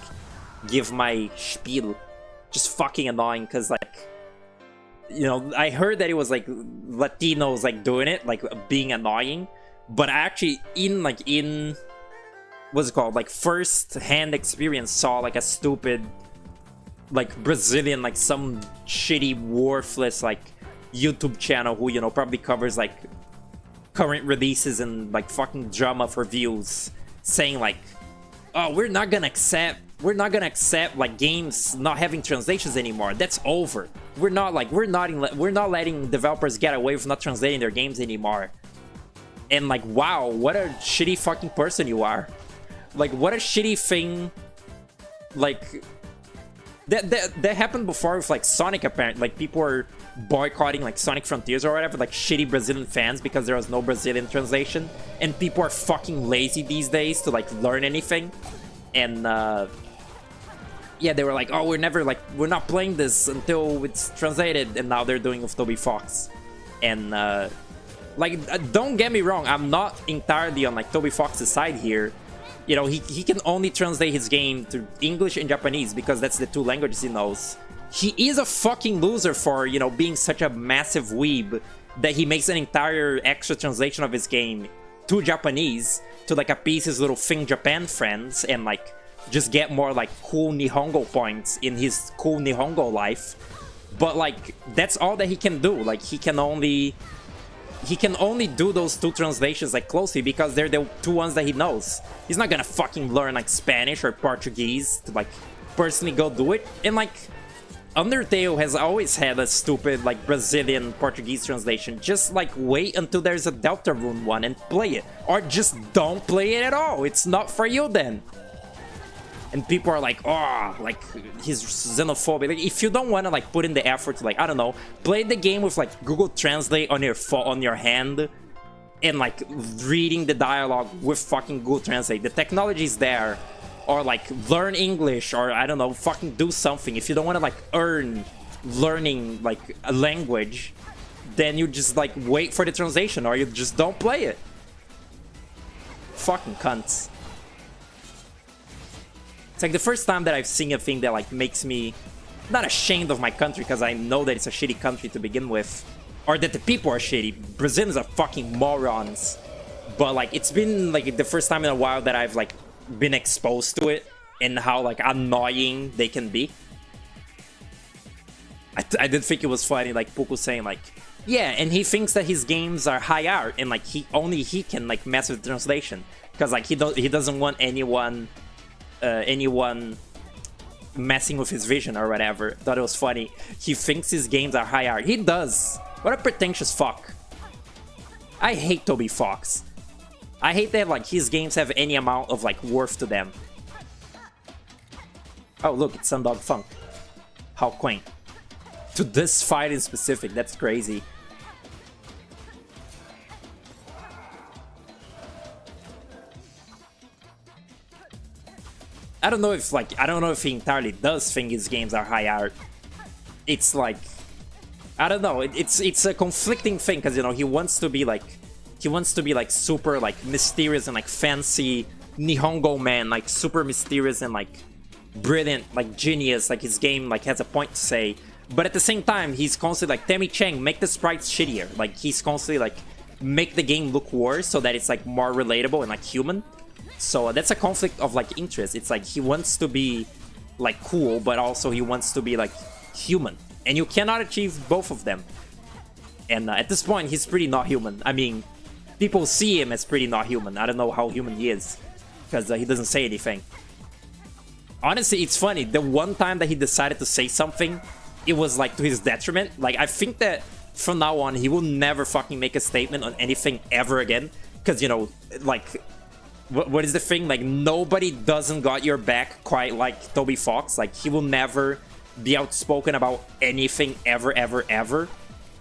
Speaker 1: give my spiel. Just fucking annoying, because like, you know, I heard that it was like Latinos like doing it, like being annoying, but I actually in what's it called, like first hand experience saw like a stupid like Brazilian, like some shitty worthless like YouTube channel who, you know, probably covers like current releases and like fucking drama for views, saying like, oh, we're not gonna accept like games not having translations anymore. That's over. We're not letting developers get away with not translating their games anymore. And like, wow, what a shitty fucking person you are. Like, what a shitty thing. Like that happened before with like Sonic, apparently. Like people were boycotting like Sonic Frontiers or whatever, like shitty Brazilian fans, because there was no Brazilian translation, and people are fucking lazy these days to like learn anything. And yeah, they were like, oh, we're not playing this until it's translated, and now they're doing with Toby Fox. And like, don't get me wrong, I'm not entirely on like Toby Fox's side here. You know, he can only translate his game to English and Japanese because that's the two languages he knows. He is a fucking loser for, you know, being such a massive weeb that he makes an entire extra translation of his game to Japanese to like appease his little Thing Japan friends and like just get more like cool Nihongo points in his cool Nihongo life. But like, that's all that he can do. Like, he can only do those two translations like closely because they're the two ones that he knows. He's not gonna fucking learn like Spanish or Portuguese to like personally go do it. And like, Undertale has always had a stupid like Brazilian Portuguese translation. Just like wait until there's a Deltarune one and play it, or just don't play it at all. It's not for you then. And people are like, oh, like he's xenophobic. Like, if you don't want to like put in the effort to like, I don't know, play the game with like Google Translate on your hand and like reading the dialogue with fucking Google Translate. The technology is there. Or like learn English, or I don't know, fucking do something. If you don't want to like earn learning like a language, then you just like wait for the translation, or you just don't play it. Fucking cunts. It's like the first time that I've seen a thing that like makes me not ashamed of my country, because I know that it's a shitty country to begin with, or that the people are shitty. Brazilians are fucking morons. But like, it's been like the first time in a while that I've like been exposed to it and how like annoying they can be. I did think it was funny, like Puku saying like, yeah, and he thinks that his games are high art and like he can like mess with the translation because like he doesn't want anyone messing with his vision or whatever. Thought it was funny. He thinks his games are high art. He does. What a pretentious fuck. I hate Toby Fox. I hate that like his games have any amount of like worth to them. Oh look, it's Sundog Funk. How quaint. To this fight in specific, that's crazy. I don't know if he entirely does think his games are high art. It's like, I don't know. It's a conflicting thing because, you know, he wants to be like super like mysterious and like fancy Nihongo man, like super mysterious and like brilliant, like genius, like his game like has a point to say. But at the same time, he's constantly like, Temi Chang, make the sprites shittier. Like he's constantly like, make the game look worse so that it's like more relatable and like human. So that's a conflict of like interest. It's like he wants to be like cool, but also he wants to be like human, and you cannot achieve both of them. And at this point, he's pretty not human. I mean, people see him as pretty not human. I don't know how human he is because he doesn't say anything. Honestly, it's funny. The one time that he decided to say something, it was like to his detriment. Like I think that from now on, he will never fucking make a statement on anything ever again. Because, you know, like, what is the thing? Like, nobody doesn't got your back quite like Toby Fox. Like, he will never be outspoken about anything ever, ever, ever.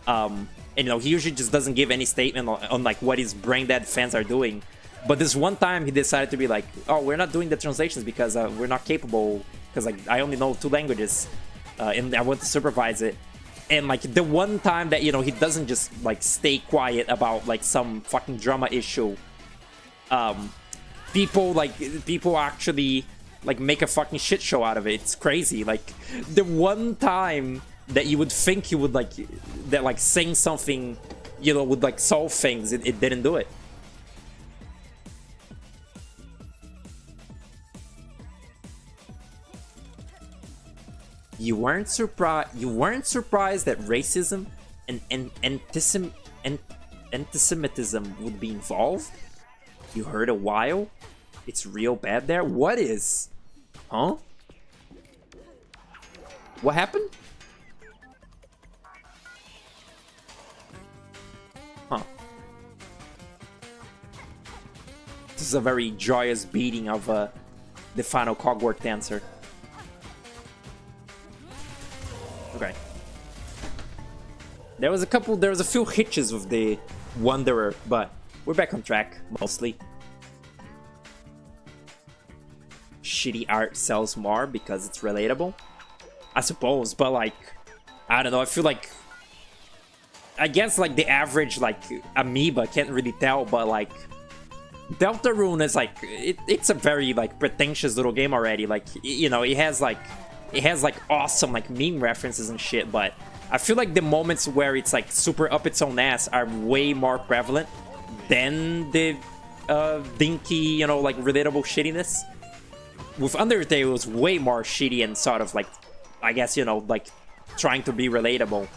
Speaker 1: And, you know, he usually just doesn't give any statement on like, what his brain dead fans are doing. But this one time, he decided to be like, oh, we're not doing the translations because we're not capable. Because, like, I only know 2 languages. And I want to supervise it. And like the one time that, you know, he doesn't just like stay quiet about like some fucking drama issue, people actually like make a fucking shit show out of it. It's crazy. Like the one time that you would think he would like that like saying something, you know, would like solve things, it didn't do it. You weren't surprised that racism and antisemitism would be involved? You heard a while? It's real bad there? What is? Huh? What happened? Huh. This is a very joyous beating of the final cogwork dancer. Okay. There was a few hitches with the Wanderer, but we're back on track, mostly. Shitty art sells more because it's relatable, I suppose, but like, I don't know, I feel like, I guess like the average like amoeba can't really tell, but like, Deltarune is like, it's a very like pretentious little game already, like, you know, it has like awesome like meme references and shit, but I feel like the moments where it's like super up its own ass are way more prevalent than the dinky, you know, like relatable shittiness. With Undertale, it was way more shitty and sort of like, I guess, you know, like trying to be relatable.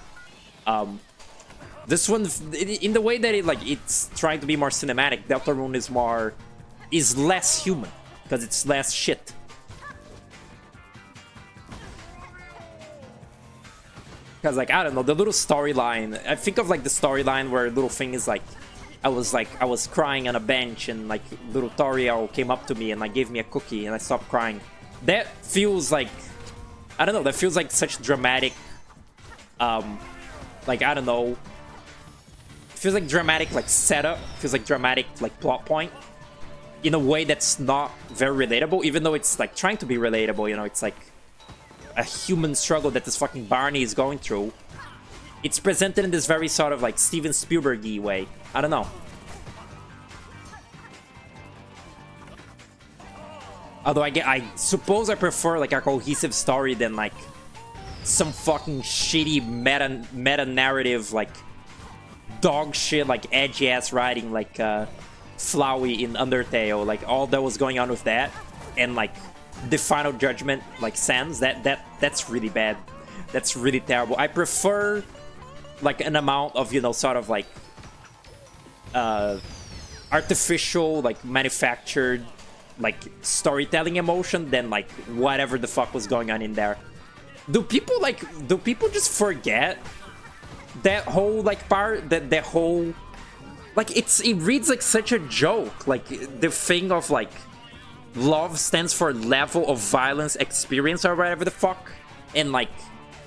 Speaker 1: This one, in the way that it's trying to be more cinematic, Deltarune is less human because it's less shit. Because, like, I don't know, the little storyline, I think of, like, the storyline where little thing is, like, I was crying on a bench and, like, little Toriel came up to me and, like, gave me a cookie and I stopped crying. That feels like, I don't know, that feels like such dramatic, like, I don't know, feels like dramatic, like, setup, feels like dramatic, like, plot point, in a way that's not very relatable, even though it's, like, trying to be relatable, you know, it's, like, a human struggle that this fucking Barney is going through. It's presented in this very sort of like Steven Spielberg-y way. I don't know. Although I suppose I prefer like a cohesive story than like some fucking shitty meta narrative like dog shit like edgy ass writing like Flowey in Undertale. Like all that was going on with that and like the final judgment like Sans, that's really bad. That's really terrible. I prefer like an amount of, you know, sort of like artificial, like manufactured like storytelling emotion than like whatever the fuck was going on in there. Do people just forget that whole like part, that whole like it reads like such a joke, like the thing of like love stands for level of violence experience or whatever the fuck, and like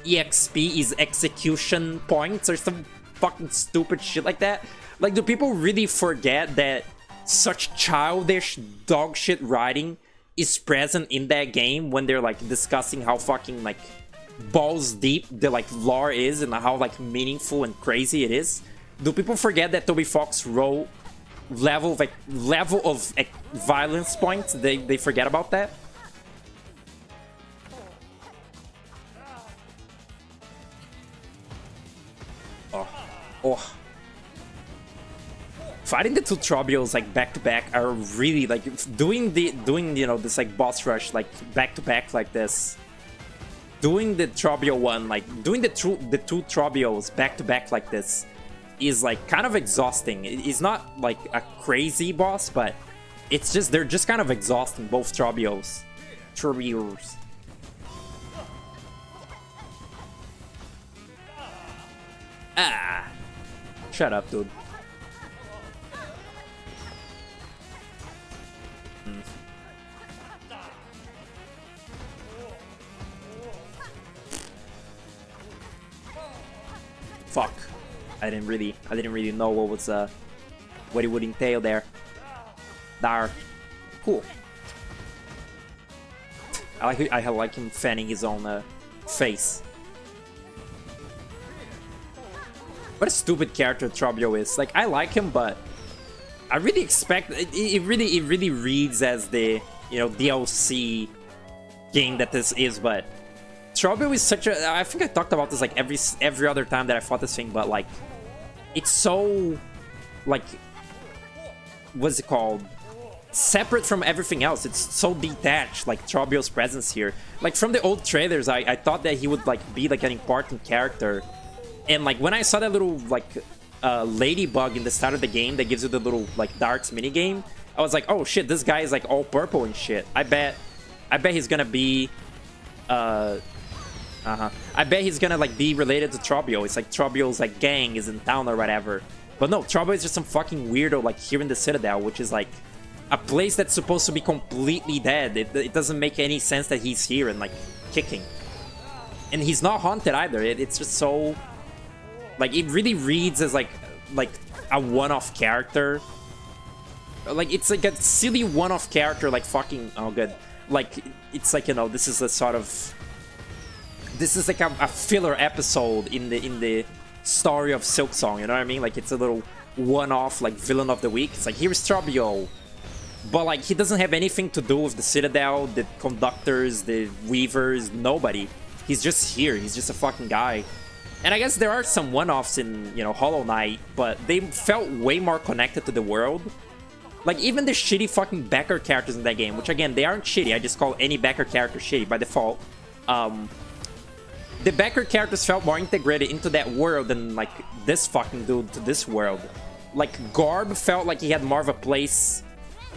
Speaker 1: EXP is execution points or some fucking stupid shit like that. Like, do people really forget that such childish dog shit writing is present in that game when they're like discussing how fucking like balls deep the like lore is and how like meaningful and crazy it is? Do people forget that Toby Fox wrote level of violence points? They forget about that? Oh. Fighting the two Trobios like back to back are really like doing you know this like boss rush like back to back like this. Doing the Trobio one, like doing the two Trobios back to back like this is like kind of exhausting. It's not like a crazy boss, but it's just they're just kind of exhausting, both Trobios. Ah. Shut up, dude. Fuck. I didn't really know what was what it would entail there. Dar. Cool. I like him fanning his own face. What a stupid character Trobio is. Like, I like him, but I really expect it really reads as the, you know, DLC game that this is, but Trobio is such a, I think I talked about this like every other time that I fought this thing, but like it's so like, what's it called? Separate from everything else. It's so detached, like Trobio's presence here. Like from the old trailers, I thought that he would like be like an important character. And like when I saw that little like ladybug in the start of the game that gives you the little like darts minigame, I was like, oh shit, this guy is like all purple and shit. I bet he's gonna be I bet he's gonna like be related to Trobio. It's like Trobio's like gang is in town or whatever. But no, Trobio is just some fucking weirdo like here in the Citadel, which is like a place that's supposed to be completely dead. It doesn't make any sense that he's here and like kicking. And he's not haunted either. It's just so like it really reads as like a one-off character. Like it's like a silly one-off character like fucking oh good. Like it's like, you know, this is a sort of like a filler episode in the story of Silksong, you know what I mean? Like it's a little one-off like villain of the week. It's like here's Trobio. But like he doesn't have anything to do with the Citadel, the conductors, the weavers, nobody. He's just here. He's just a fucking guy. And I guess there are some one-offs in, you know, Hollow Knight, but they felt way more connected to the world. Like, even the shitty fucking backer characters in that game, which, again, they aren't shitty. I just call any backer character shitty by default. The backer characters felt more integrated into that world than, like, this fucking dude to this world. Like, Garb felt like he had more of a place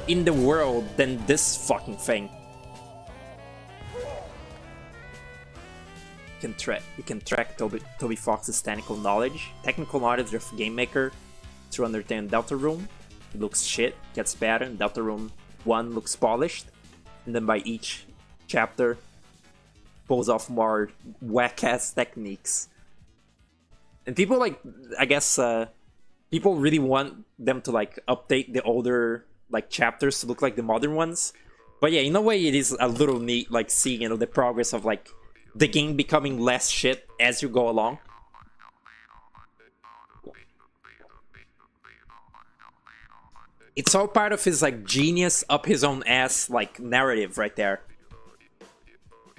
Speaker 1: in the world than this fucking thing. You can track Toby Fox's technical knowledge of Game Maker through Undertale Deltarune. It looks shit, gets better, and Deltarune 1 looks polished. And then by each chapter, pulls off more whack-ass techniques. And people like, I guess, people really want them to like update the older like chapters to look like the modern ones. But yeah, in a way it is a little neat, like seeing, you know, the progress of like the game becoming less shit as you go along. It's all part of his like genius up his own ass like narrative right there.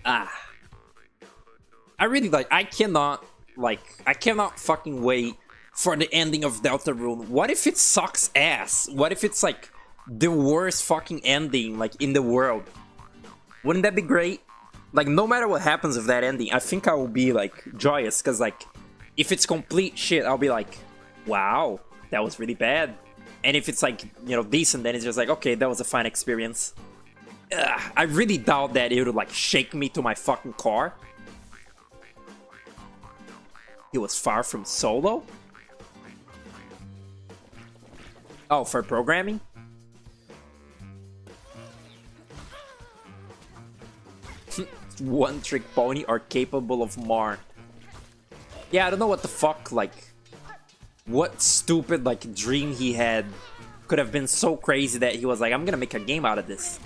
Speaker 1: I really like, I cannot fucking wait for the ending of Deltarune. What if it sucks ass? What if it's like the worst fucking ending like in the world? Wouldn't that be great? Like, no matter what happens with that ending, I think I will be like joyous, because like if it's complete shit, I'll be like, wow, that was really bad. And if it's like, you know, decent, then it's just like, okay, that was a fine experience. I really doubt that it would like shake me to my fucking core. He was far from solo? Oh, for programming? One Trick Pony are capable of more. Yeah, I don't know what the fuck, like, what stupid, like, dream he had could have been so crazy that he was like, I'm gonna make a game out of this.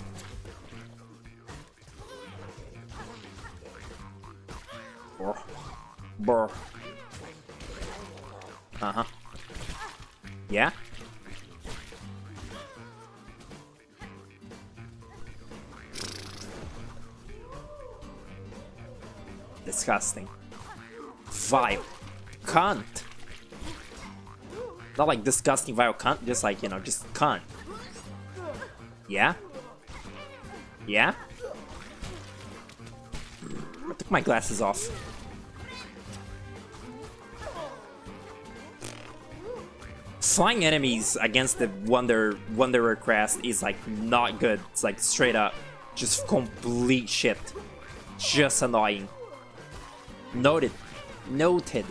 Speaker 1: Brr. Uh-huh. Yeah? Disgusting. Vile. Cunt. Not like disgusting vile cunt, just like, you know, just cunt. Yeah? Yeah? I took my glasses off. Flying enemies against the Wanderer crest is like not good. It's like straight up just complete shit. Just annoying. Noted. Noted.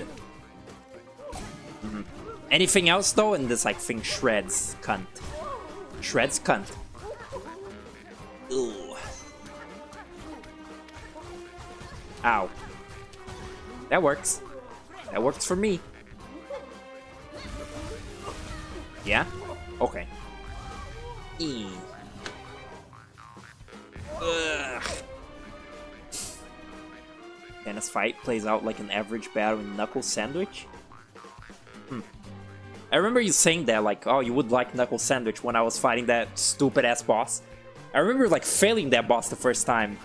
Speaker 1: Anything else though? And this like thing shreds cunt. Shreds cunt. Ooh. Ow. That works. That works for me. Yeah? Okay. Ugh. Dennis fight plays out like an average battle in Knuckles Sandwich? I remember you saying that, like, oh, you would like Knuckles Sandwich when I was fighting that stupid-ass boss. I remember, like, failing that boss the first time,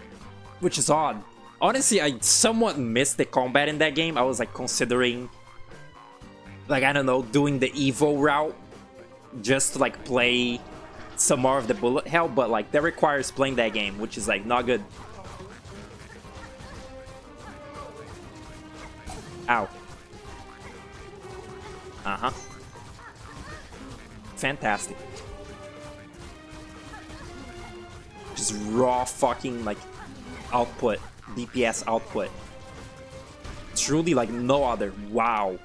Speaker 1: which is odd. Honestly, I somewhat missed the combat in that game. I was, like, considering, like, I don't know, doing the Evo route just to, like, play some more of the bullet hell, but, like, that requires playing that game, which is, like, not good. Ow. Uh-huh. Fantastic. Just raw fucking, like, output. DPS output. Truly, like, no other. Wow.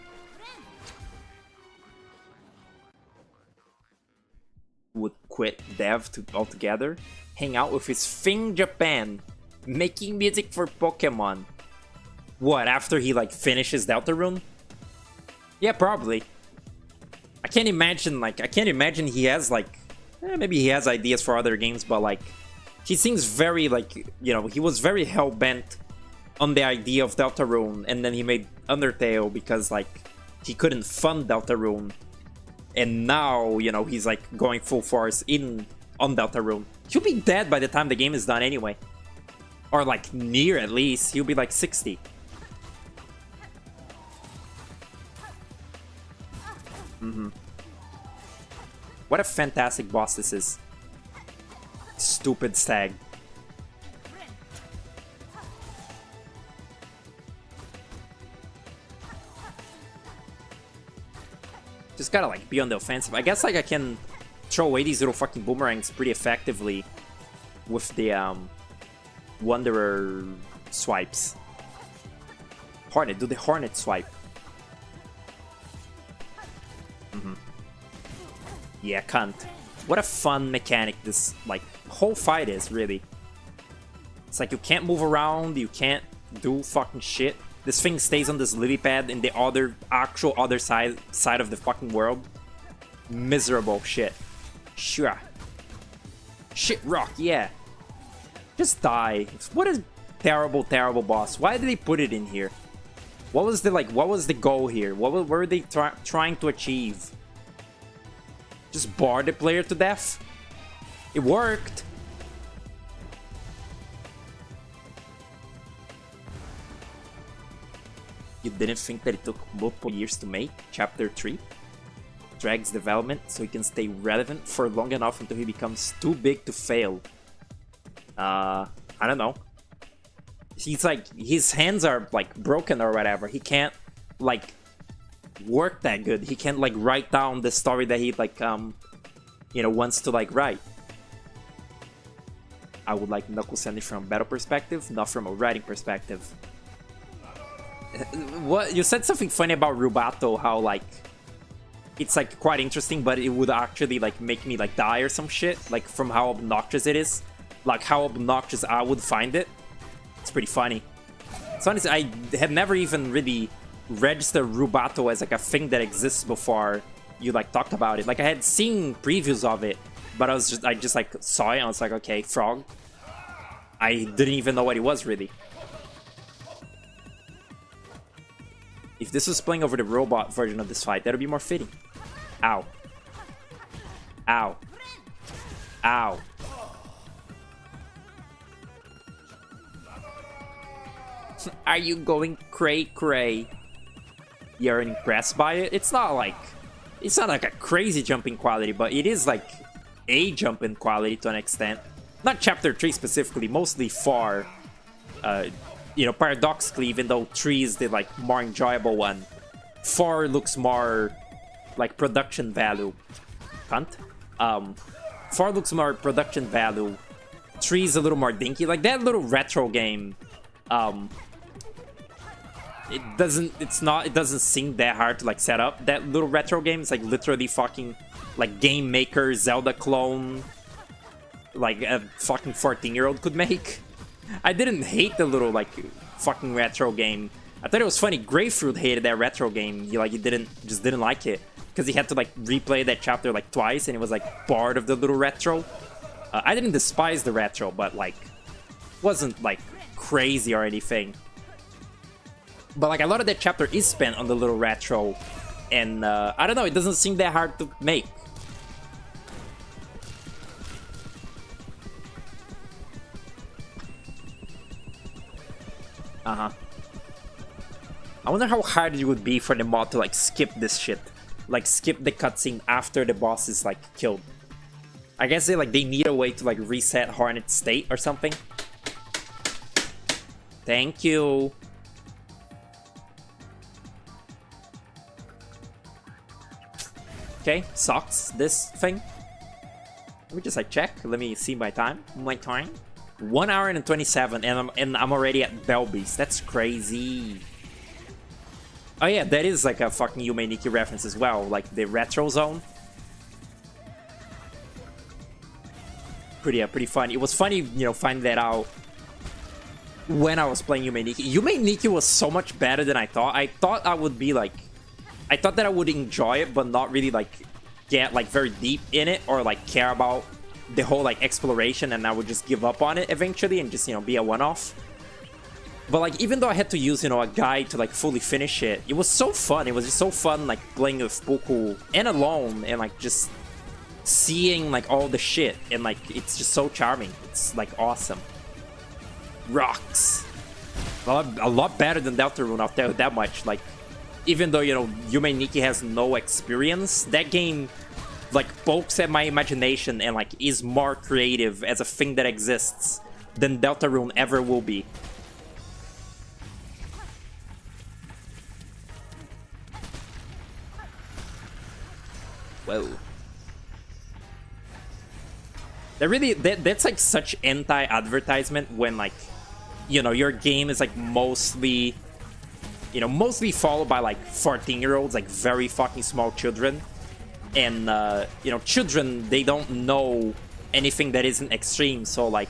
Speaker 1: Would quit dev altogether. Hang out with his thing Japan. Making music for Pokemon. What, after he, like, finishes Deltarune? Yeah, probably. I can't imagine he has, like, maybe he has ideas for other games, but, like, he seems very, like, you know, he was very hell-bent on the idea of Deltarune, and then he made Undertale because, like, he couldn't fund Deltarune, and now, you know, he's, like, going full force on Deltarune. He'll be dead by the time the game is done anyway. Or, like, near, at least. He'll be, like, 60. What a fantastic boss this is. Stupid stag. Just gotta like be on the offensive. I guess like I can throw away these little fucking boomerangs pretty effectively with the Wanderer swipes. Hornet, do the Hornet swipe. Yeah, cunt. What a fun mechanic this, like, whole fight is, really. It's like you can't move around, you can't do fucking shit. This thing stays on this lily pad in the actual other side of the fucking world. Miserable shit. Sure. Shit rock, yeah. Just die. What a terrible, terrible boss. Why did they put it in here? What was the goal here? What were they trying to achieve? Just bar the player to death? It worked. You didn't think that it took multiple years to make Chapter 3? Drags development so he can stay relevant for long enough until he becomes too big to fail. I don't know. He's like, his hands are like broken or whatever. He can't like work that good. He can't like write down the story that he like you know, wants to like write. I would like Knuckles Sandy from a battle perspective, not from a writing perspective. What you said something funny about Rubato, how like it's like quite interesting, but it would actually like make me like die or some shit, like from how obnoxious it is, like how obnoxious I would find it. It's pretty funny. So honestly, I had never even really registered Rubato as like a thing that exists before you like talked about it. Like I had seen previews of it, but I just like saw it and I was like, okay, frog. I didn't even know what it was really. If this was playing over the robot version of this fight, that would be more fitting. Ow. Ow. Ow. Are you going cray-cray? You're impressed by it? It's not like a crazy jumping quality, but it is like a jumping quality to an extent. Not Chapter 3 specifically, mostly 4. You know, paradoxically, even though 3 is the like more enjoyable one, 4 looks more like production value. Cunt. 4 looks more production value. 3 is a little more dinky. Like that little retro game. It doesn't seem that hard to like set up. That little retro game is like literally fucking like Game Maker Zelda clone, like a fucking 14-year-old could make. I didn't hate the little like fucking retro game. I thought it was funny. Grapefruit hated that retro game. He didn't like it because he had to like replay that chapter like twice, and it was like part of the little retro. I didn't despise the retro, but like wasn't like crazy or anything. But like a lot of that chapter is spent on the little retro, and I don't know, it doesn't seem that hard to make. I wonder how hard it would be for the mod to like skip this shit, like skip the cutscene after the boss is like killed. I guess they need a way to like reset Hornet's state or something. Thank you. Okay, sucks this thing. Let me just like check. Let me see my time. 1 hour and 27, and I'm already at Belby's. That's crazy. Oh yeah, that is like a fucking Yume Nikki reference as well, like the retro zone. Pretty funny. It was funny, you know, finding that out when I was playing Yume Nikki. Yume Nikki was so much better than I thought. I thought I would be like, I thought that I would enjoy it, but not really like get like very deep in it or like care about the whole like exploration, and I would just give up on it eventually and just, you know, be a one-off. But like even though I had to use, you know, a guide to like fully finish it, it was so fun. It was just so fun like playing with Puku and alone and like just seeing like all the shit, and like it's just so charming. It's like awesome. Rocks. A lot better than Deltarune, I'll tell you that much. Like even though, you know, Yume Nikki has no experience, that game like pokes at my imagination and like is more creative as a thing that exists than Deltarune ever will be. Whoa. That's like such anti-advertisement when like, you know, your game is like mostly followed by like 14-year-olds, like very fucking small children. And you know, children, they don't know anything that isn't extreme, so like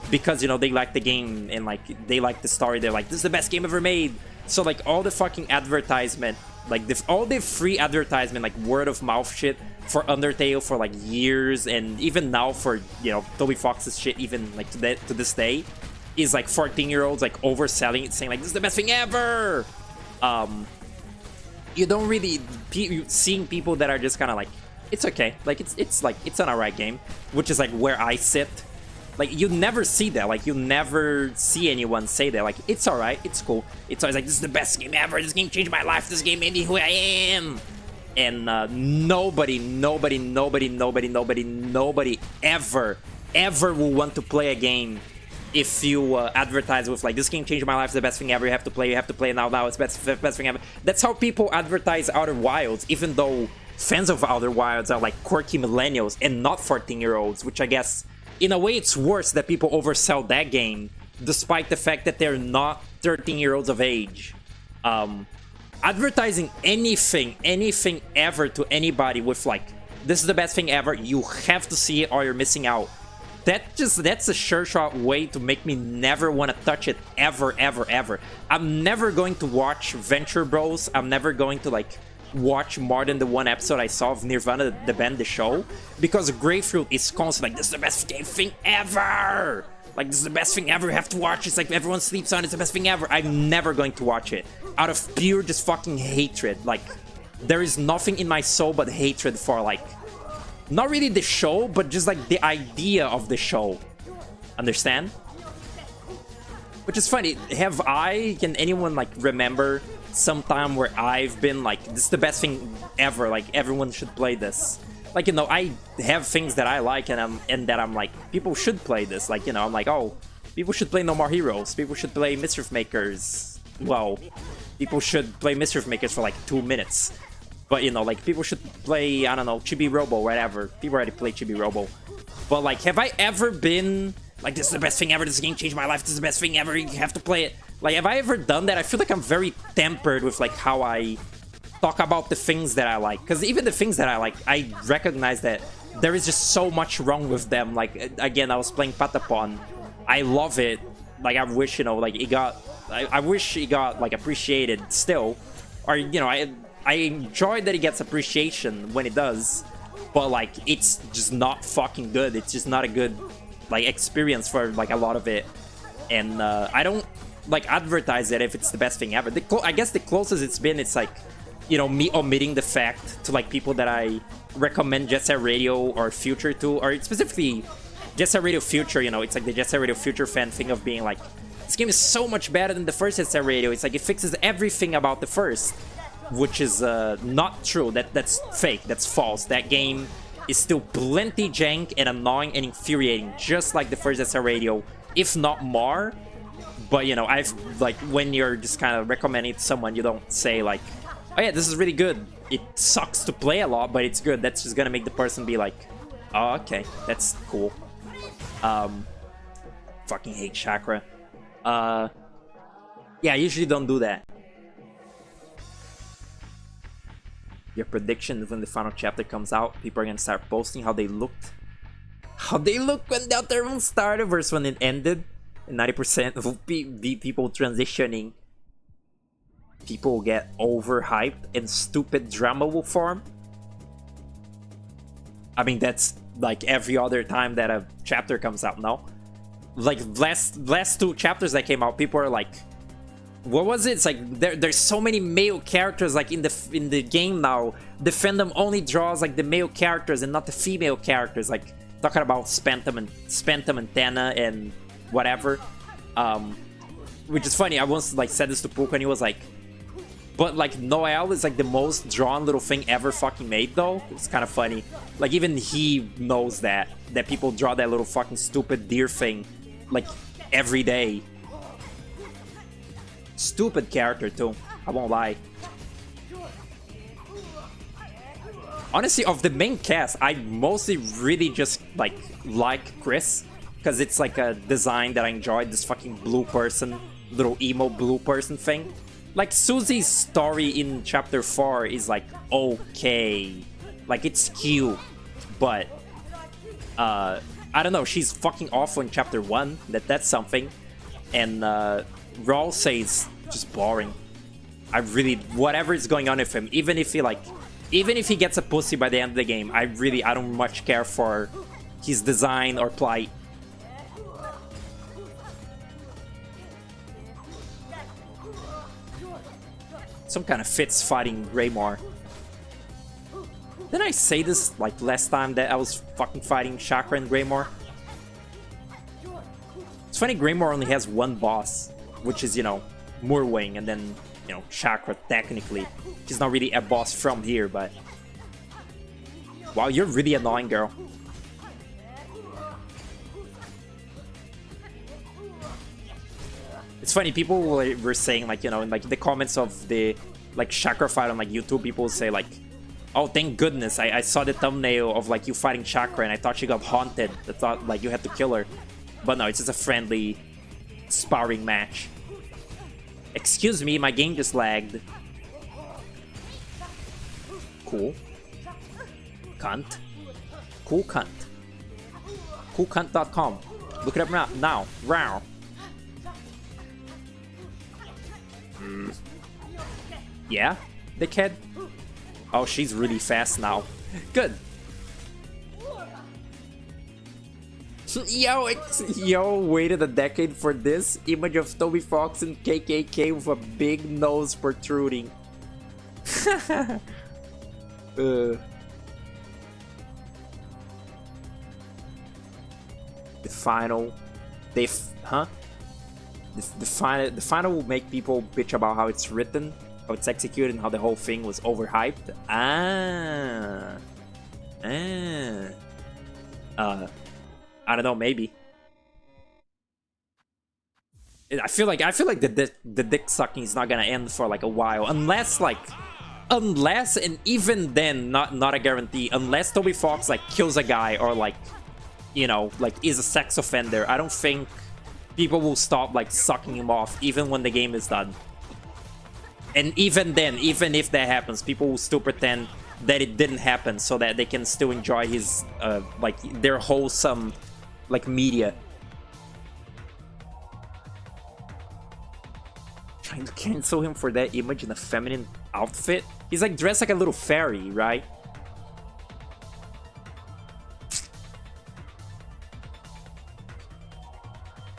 Speaker 1: because, you know, they like the game and like they like the story, they're like, this is the best game ever made. So like all the fucking advertisement, like all the free advertisement, like word of mouth shit for Undertale for like years, and even now for, you know, Toby Fox's shit, even like to this day, is like 14-year-olds like overselling it, saying like, this is the best thing ever. You don't really seeing people that are just kind of like, it's okay, like it's like it's an alright game, which is like where I sit. Like you never see that, like you never see anyone say that, like it's alright, it's cool. It's always like, this is the best game ever, this game changed my life, this game made me who I am. And nobody ever will want to play a game if you advertise with like, this game changed my life, it's the best thing ever, you have to play it now, it's the best thing ever. That's how people advertise Outer Wilds, even though fans of Outer Wilds are like quirky millennials and not 14-year-olds, which I guess in a way it's worse that people oversell that game despite the fact that they're not 13-year-olds of age. Advertising anything ever to anybody with like, this is the best thing ever, you have to see it or you're missing out. That's a sure shot way to make me never want to touch it ever. I'm never going to watch Venture Bros. I'm never going to like watch more than the one episode I saw of Nirvana, the band, the show, because Grapefruit is constantly like, this is the best thing ever. Like, this is the best thing ever, you have to watch. It's like everyone sleeps on it, it's the best thing ever. I'm never going to watch it. Out of pure just fucking hatred. Like, there is nothing in my soul but hatred for, like, not really the show, but just like the idea of the show. Understand? Which is funny. Can anyone like remember some time where I've been like, this is the best thing ever, like everyone should play this? Like, you know, I have things that I like and that I'm like, people should play this. Like, you know, I'm like, oh, people should play No More Heroes. People should play Mischief Makers. Well, people should play Mischief Makers for like 2 minutes. But, you know, like, people should play, I don't know, Chibi Robo, whatever. People already play Chibi Robo. But, like, have I ever been like, this is the best thing ever, this game changed my life, this is the best thing ever, you have to play it? Like, have I ever done that? I feel like I'm very tempered with, like, how I talk about the things that I like. Because even the things that I like, I recognize that there is just so much wrong with them. Like, again, I was playing Patapon. I love it. Like, I wish, you know, like, it got... I wish it got, like, appreciated still. Or, you know, I enjoy that it gets appreciation when it does. But, like, it's just not fucking good. It's just not a good, like, experience for, like, a lot of it. And I don't, like, advertise it if it's the best thing ever. I guess the closest it's been, it's, like, you know, me omitting the fact to, like, people that I recommend Jet Set Radio or Future to, or specifically Jet Set Radio Future, you know, it's like the Jet Set Radio Future fan thing of being like, this game is so much better than the first Jet Set Radio. It's like, it fixes everything about the first, which is not true. That's fake. That's false. That game is still plenty jank and annoying and infuriating, just like the first Jet Set Radio, if not more. But, you know, I've, like, when you're just kind of recommending it to someone, you don't say, like, oh yeah, this is really good. It sucks to play a lot, but it's good. That's just gonna make the person be like, oh, okay, that's cool. Fucking hate Chakra. Yeah, I usually don't do that. Your prediction is when the final chapter comes out, people are gonna start posting how they looked. How they looked when the Outer Moon started versus when it ended. And 90% will be people transitioning. People get overhyped and stupid drama will form. I mean, that's like every other time that a chapter comes out, no? Like, last two chapters that came out, people are like, what was it? It's like there's so many male characters like in the game now. The fandom only draws like the male characters and not the female characters. Like, talking about Spantum and Tana and whatever. Which is funny. I once like said this to Puka and he was like, but like Noelle is like the most drawn little thing ever fucking made though. It's kind of funny. Like, even he knows that people draw that little fucking stupid deer thing like every day. Stupid character too, I won't lie. Honestly, of the main cast, I mostly really just like Chris, because it's like a design that I enjoyed, this fucking blue person, little emo blue person thing. Like, Susie's story in chapter 4 is like okay, like it's cute, but I don't know, she's fucking awful in chapter 1. That's something. And Raul says just boring. I really, whatever is going on with him, even if he gets a pussy by the end of the game, I don't much care for his design or plight. Some kind of fits fighting Greymore. Didn't I say this like last time that I was fucking fighting Chakra and Greymore? It's funny, Greymore only has one boss, which is, you know, Moorwing, and then, you know, Chakra technically. She's not really a boss from here, but... Wow, you're really annoying, girl. It's funny, people were saying, like, you know, in like the comments of the like Chakra fight on like YouTube, people say like, oh, thank goodness, I saw the thumbnail of like you fighting Chakra and I thought she got haunted. I thought like you had to kill her. But no, it's just a friendly sparring match. Excuse me, my game just lagged. Cool. Cunt. Cool cunt. Coolcunt.com. Look it up now. Wow. Yeah, dickhead? Oh, she's really fast now. Good. Yo, waited a decade for this image of Toby Fox and KKK with a big nose protruding. The final, huh? The final will make people bitch about how it's written, how it's executed, and how the whole thing was overhyped. I don't know, maybe. I feel like the dick sucking is not gonna end for like a while, unless and even then, not a guarantee. Unless Toby Fox like kills a guy or like, you know, like is a sex offender. I don't think people will stop like sucking him off even when the game is done. And even then, even if that happens, people will still pretend that it didn't happen so that they can still enjoy his like their wholesome like media. Trying to cancel him for that image in a feminine outfit. He's like dressed like a little fairy, right?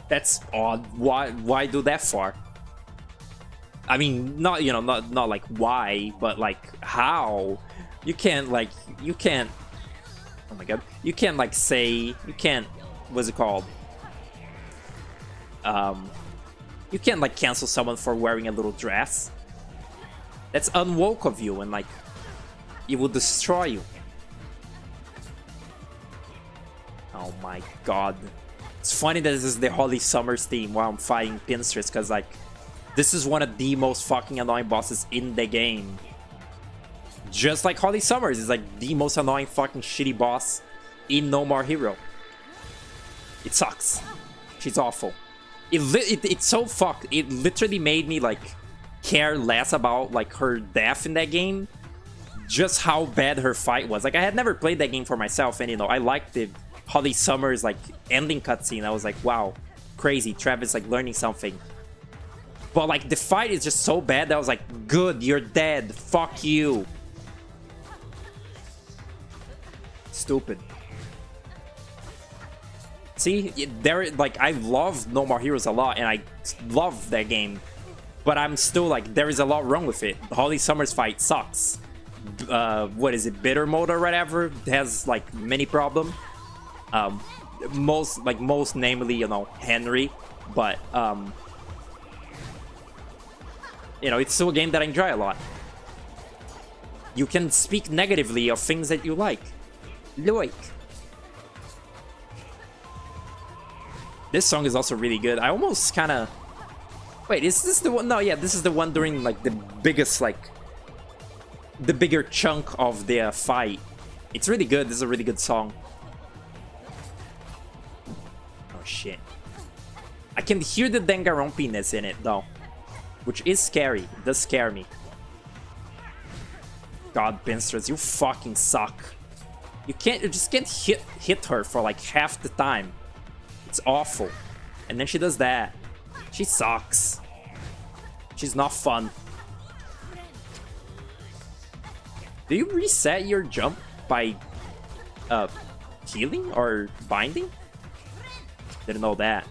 Speaker 1: That's odd. Why do that for? I mean, not, you know, not like why, but like how? You can't oh my god. You can't like say, you can't, what's it called? You can't like cancel someone for wearing a little dress. That's unwoke of you, and like it will destroy you. Oh my god. It's funny that this is the Holy Summers theme while I'm fighting Pinstress, because like this is one of the most fucking annoying bosses in the game. Just like Holy Summers is like the most annoying fucking shitty boss in No More Hero. It sucks. She's awful. It's so fucked. It literally made me like care less about like her death in that game. Just how bad her fight was. Like I had never played that game for myself, and you know, I liked the Holly Summers like ending cutscene. I was like, wow, crazy. Travis like learning something. But like the fight is just so bad that I was like, good, you're dead. Fuck you. Stupid. See, there, like, I love No More Heroes a lot, and I love that game, but I'm still like, there is a lot wrong with it. The Holly Summers fight sucks. What is it, bitter mode or whatever? It has like many problems. Most namely, you know, Henry, but you know, it's still a game that I enjoy a lot. You can speak negatively of things that you like. This song is also really good. I almost kind of... Wait, is this the one? No, yeah, this is the one during, like, the biggest, like... The bigger chunk of the fight. It's really good. This is a really good song. Oh, shit. I can hear the Danganronpa-ness in it, though. Which is scary. It does scare me. God, Pinstress, you fucking suck. You just can't hit her for, like, half the time. It's awful. And then she does that. She sucks. She's not fun. Do you reset your jump by healing or binding? Didn't know that.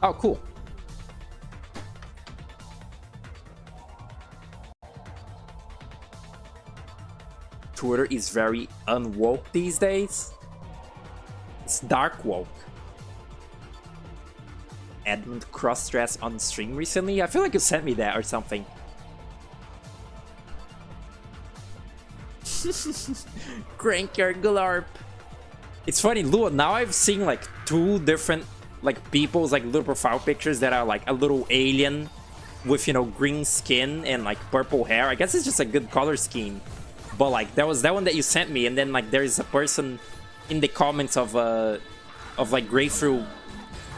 Speaker 1: Oh, cool. Twitter is very unwoke these days. It's dark woke. Edmund cross-dress on stream recently? I feel like you sent me that or something. Crank your glorp. It's funny, Lua, now I've seen like two different like people's like little profile pictures that are like a little alien with, you know, green skin and like purple hair. I guess it's just a good color scheme. But like there was that one that you sent me, and then like there is a person in the comments of like grapefruit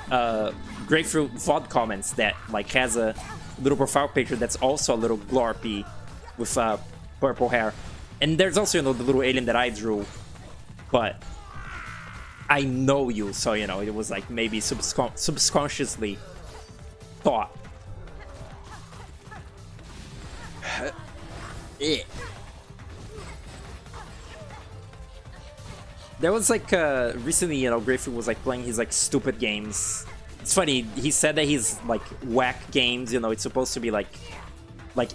Speaker 1: VOD comments that like has a little profile picture that's also a little glorpy with purple hair. And there's also, you know, the little alien that I drew, but I know you, so, you know, it was like maybe subconsciously thought. There was like recently, you know, Griffith was like playing his like stupid games. It's funny. He said that he's like whack games. You know, it's supposed to be like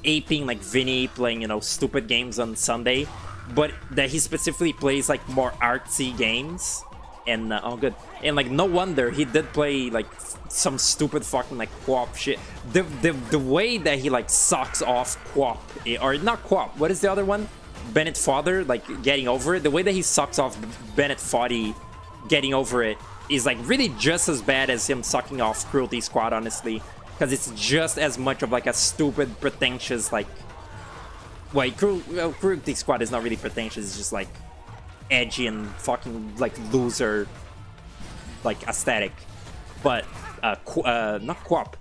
Speaker 1: aping like Vinny playing, you know, stupid games on Sunday, but that he specifically plays like more artsy games. And oh good, and like no wonder he did play like some stupid fucking like co-op shit. The way that he like sucks off co-op, or not co-op, what is the other one? Bennett Fodder, like getting over it. The way that he sucks off Bennett Foddy getting over it is like really just as bad as him sucking off Cruelty Squad, honestly, because it's just as much of like a stupid, pretentious like. Wait, Cruelty Squad is not really pretentious. It's just like edgy and fucking like loser like aesthetic, but not co-op.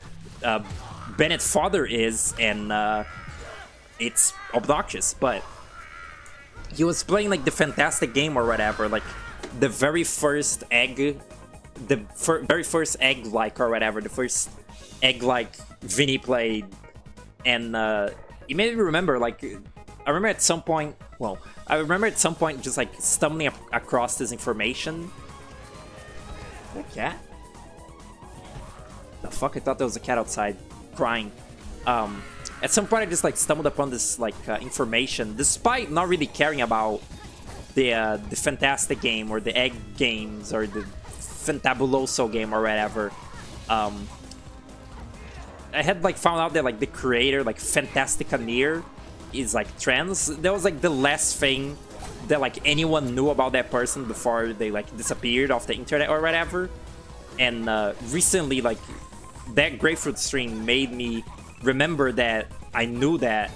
Speaker 1: Bennett Fodder is, and it's obnoxious, but he was playing like the fantastic game or whatever, like the very first egg, very first egg like or whatever, the first egg like Vinny played, and it made me remember like I remember at some point just like stumbling across this information. A cat? The fuck, I thought there was a cat outside crying. At some point I just like stumbled upon this like information, despite not really caring about the fantastic game or the egg games or the fantabuloso game or whatever. I had like found out that like the creator, like Fantasticaneer, is like trans. That was like the last thing that like anyone knew about that person before they like disappeared off the internet or whatever. And recently, like that Grapefruit stream made me remember that I knew that,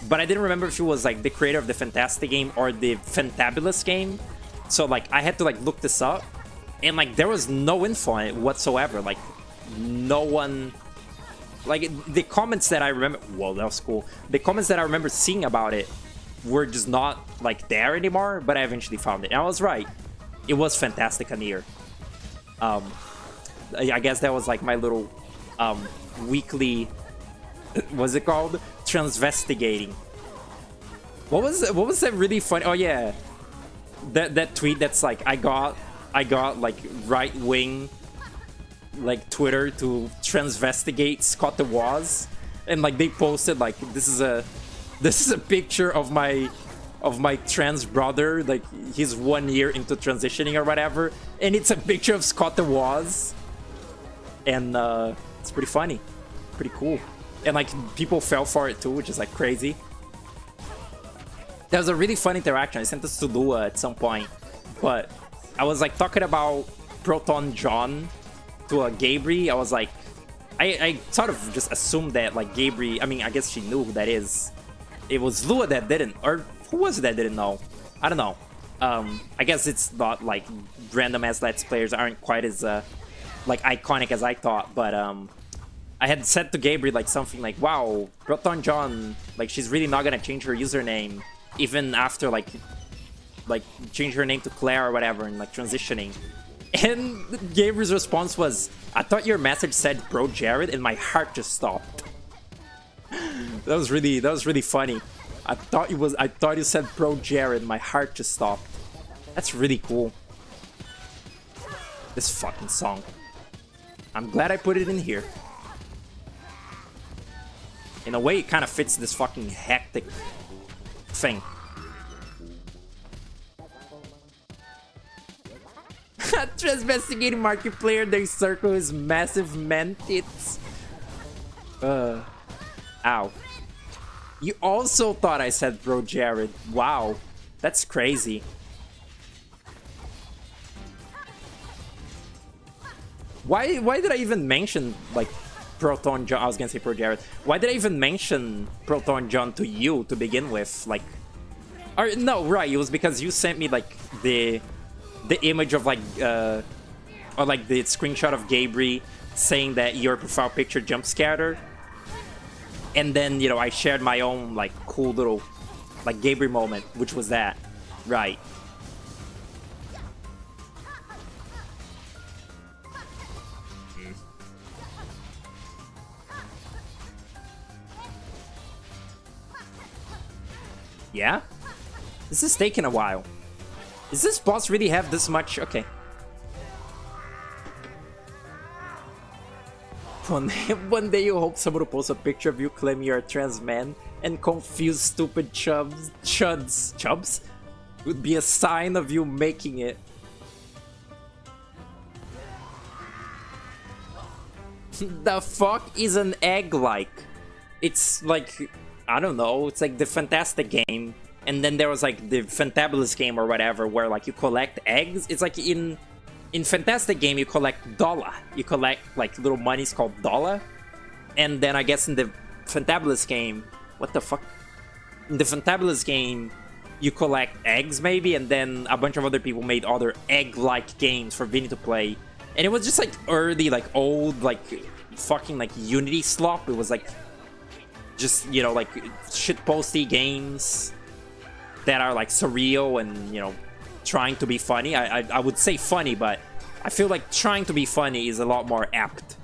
Speaker 1: but I didn't remember if it was like the creator of the Fantastic game or the Fantabulous game. So like I had to like look this up, and like there was no info on it whatsoever. Like no one. Like the comments that I remember, whoa, that was cool. The comments that I remember seeing about it were just not like there anymore. But I eventually found it, and I was right. It was Fantasticaneer. I guess that was like my little weekly. What's it called? Transvestigating. What was that really funny? Oh yeah, that tweet that's like I got like right wing. Like Twitter to transvestigate Scott the Woz, and like they posted like this is a picture of my trans brother, like he's 1 year into transitioning or whatever, and it's a picture of Scott the Woz, and it's pretty funny, pretty cool, and like people fell for it too, which is like crazy. There was a really fun interaction. I sent this to Lua at some point, but I was like talking about Proton John to a Gabri. I was like, I sort of just assumed that like Gabri, I mean, I guess she knew who that is. It was Lua that didn't, or who was it that didn't know? I don't know. I guess it's not like random ass Let's Players aren't quite as like iconic as I thought, but I had said to Gabri like something like, wow, Proton John, like she's really not gonna change her username even after like change her name to Claire or whatever and like transitioning. And Gabriel's response was, I thought your message said bro Jared, and my heart just stopped. That was really funny. I thought you said bro Jared, my heart just stopped. That's really cool. This fucking song. I'm glad I put it in here. In a way it kinda fits this fucking hectic thing. Transvestigating market player, their circle is massive man tits. Ow. You also thought I said bro Jared. Wow. That's crazy. Why did I even mention like Proton John? I was gonna say Pro Jared. Why did I even mention Proton John to you to begin with? Like, or no, right? It was because you sent me like the image of like or like the screenshot of Gabri saying that your profile picture jump scared her, and then you know I shared my own like cool little like Gabri moment, which was that, right? Yeah, this is taking a while. Does this boss really have this much? Okay. One day you hope someone will post a picture of you claiming you're a trans man and confuse stupid chubs would be a sign of you making it. The fuck is an egg like? It's like, I don't know, it's like the Fantastic game, and then there was like the Fantabulous game or whatever where like you collect eggs. It's like in Fantastic game you collect dollar. You collect like little monies called dollar. And then I guess in the Fantabulous game, what the fuck? In the Fantabulous game you collect eggs maybe, and then a bunch of other people made other egg-like games for Vinny to play. And it was just like early, like old, like fucking like Unity slop. It was like just, you know, like shitposty games that are like surreal and, you know, trying to be funny. I would say funny, but I feel like trying to be funny is a lot more apt.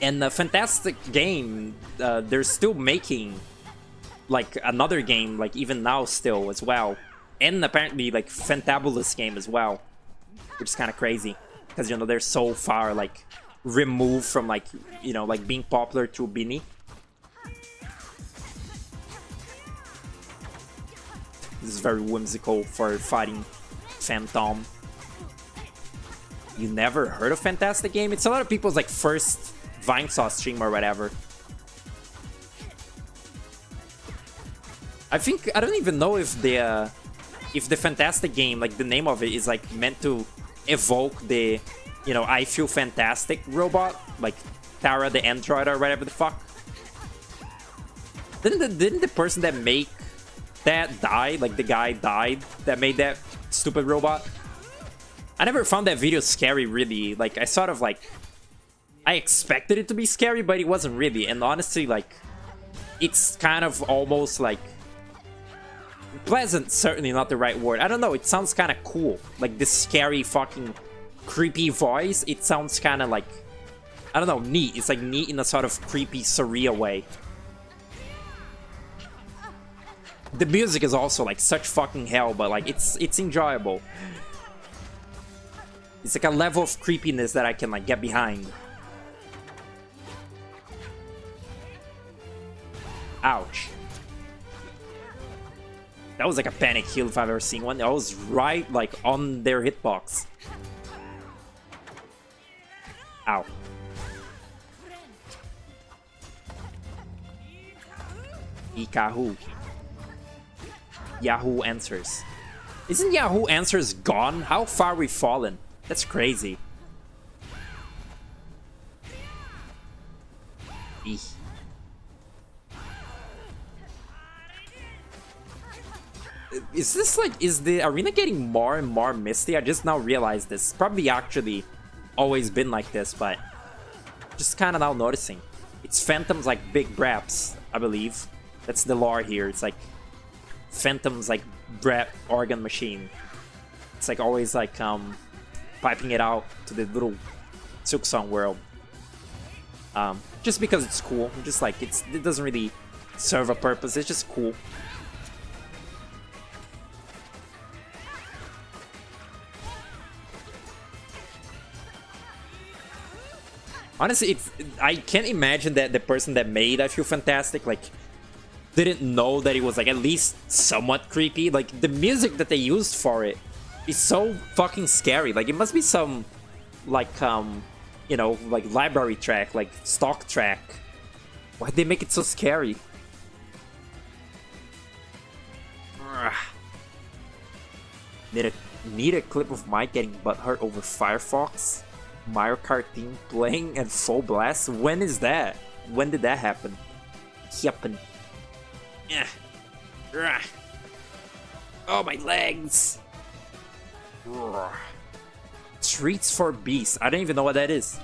Speaker 1: And the Fantastic game, they're still making like another game, like even now still as well. And apparently like Fantabulous game as well, which is kind of crazy. Because, you know, they're so far, like, removed from, like, you know, like, being popular through Bini. This is very whimsical for fighting Phantom. You never heard of Fantastic game? It's a lot of people's, like, first Vinesauce stream or whatever. I think, I don't even know if the Fantastic game, like, the name of it is, like, meant to evoke the, you know, I Feel Fantastic robot, like Tara the Android or whatever the fuck. Didn't the person that made that die? Like the guy died that made that stupid robot? I never found that video scary really. Like I sort of like, I expected it to be scary, but it wasn't really. And honestly, like, it's kind of almost like pleasant, certainly not the right word. I don't know, it sounds kind of cool. Like this scary fucking creepy voice, it sounds kind of like, I don't know, neat. It's like neat in a sort of creepy, surreal way. The music is also like such fucking hell, but like it's enjoyable. It's like a level of creepiness that I can like get behind. Ouch. That was like a panic heal if I've ever seen one. That was right, like, on their hitbox. Ow. Ikahu. Yahoo Answers. Isn't Yahoo Answers gone? How far we've fallen? That's crazy. Eeh. Is this like, is the arena getting more and more misty? I just now realized this. Probably actually always been like this, but just kind of now noticing. It's Phantom's like big breaths, I believe. That's the lore here. It's like Phantom's like breath organ machine. It's like always like piping it out to the little Silksong world. Just because it's cool. Just like it doesn't really serve a purpose. It's just cool. Honestly, I can't imagine that the person that made I Feel Fantastic, like, didn't know that it was, like, at least somewhat creepy. Like, the music that they used for it is so fucking scary. Like, it must be some, like, you know, like, library track, like, stock track. Why'd they make it so scary? Need a clip of Mike getting butthurt over Firefox? Mario Kart team playing at full blast? When is that? When did that happen? Happen. Oh, my legs! Treats for Beasts. I don't even know what that is.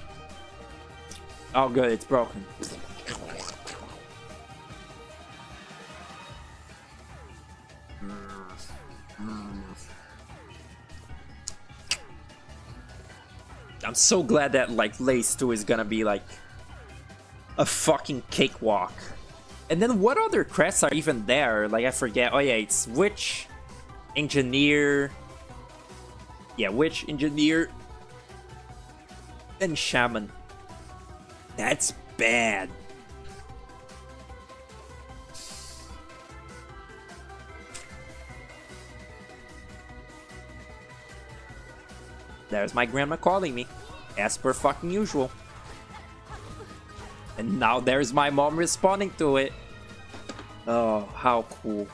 Speaker 1: Oh, good, it's broken. I'm so glad that, like, Lace 2 is gonna be, like, a fucking cakewalk. And then what other crests are even there? Like, I forget. Oh, yeah, it's Witch, Engineer. Yeah, Witch, Engineer, and Shaman. That's bad. There's my grandma calling me, as per fucking usual. And now there's my mom responding to it. Oh, how cool.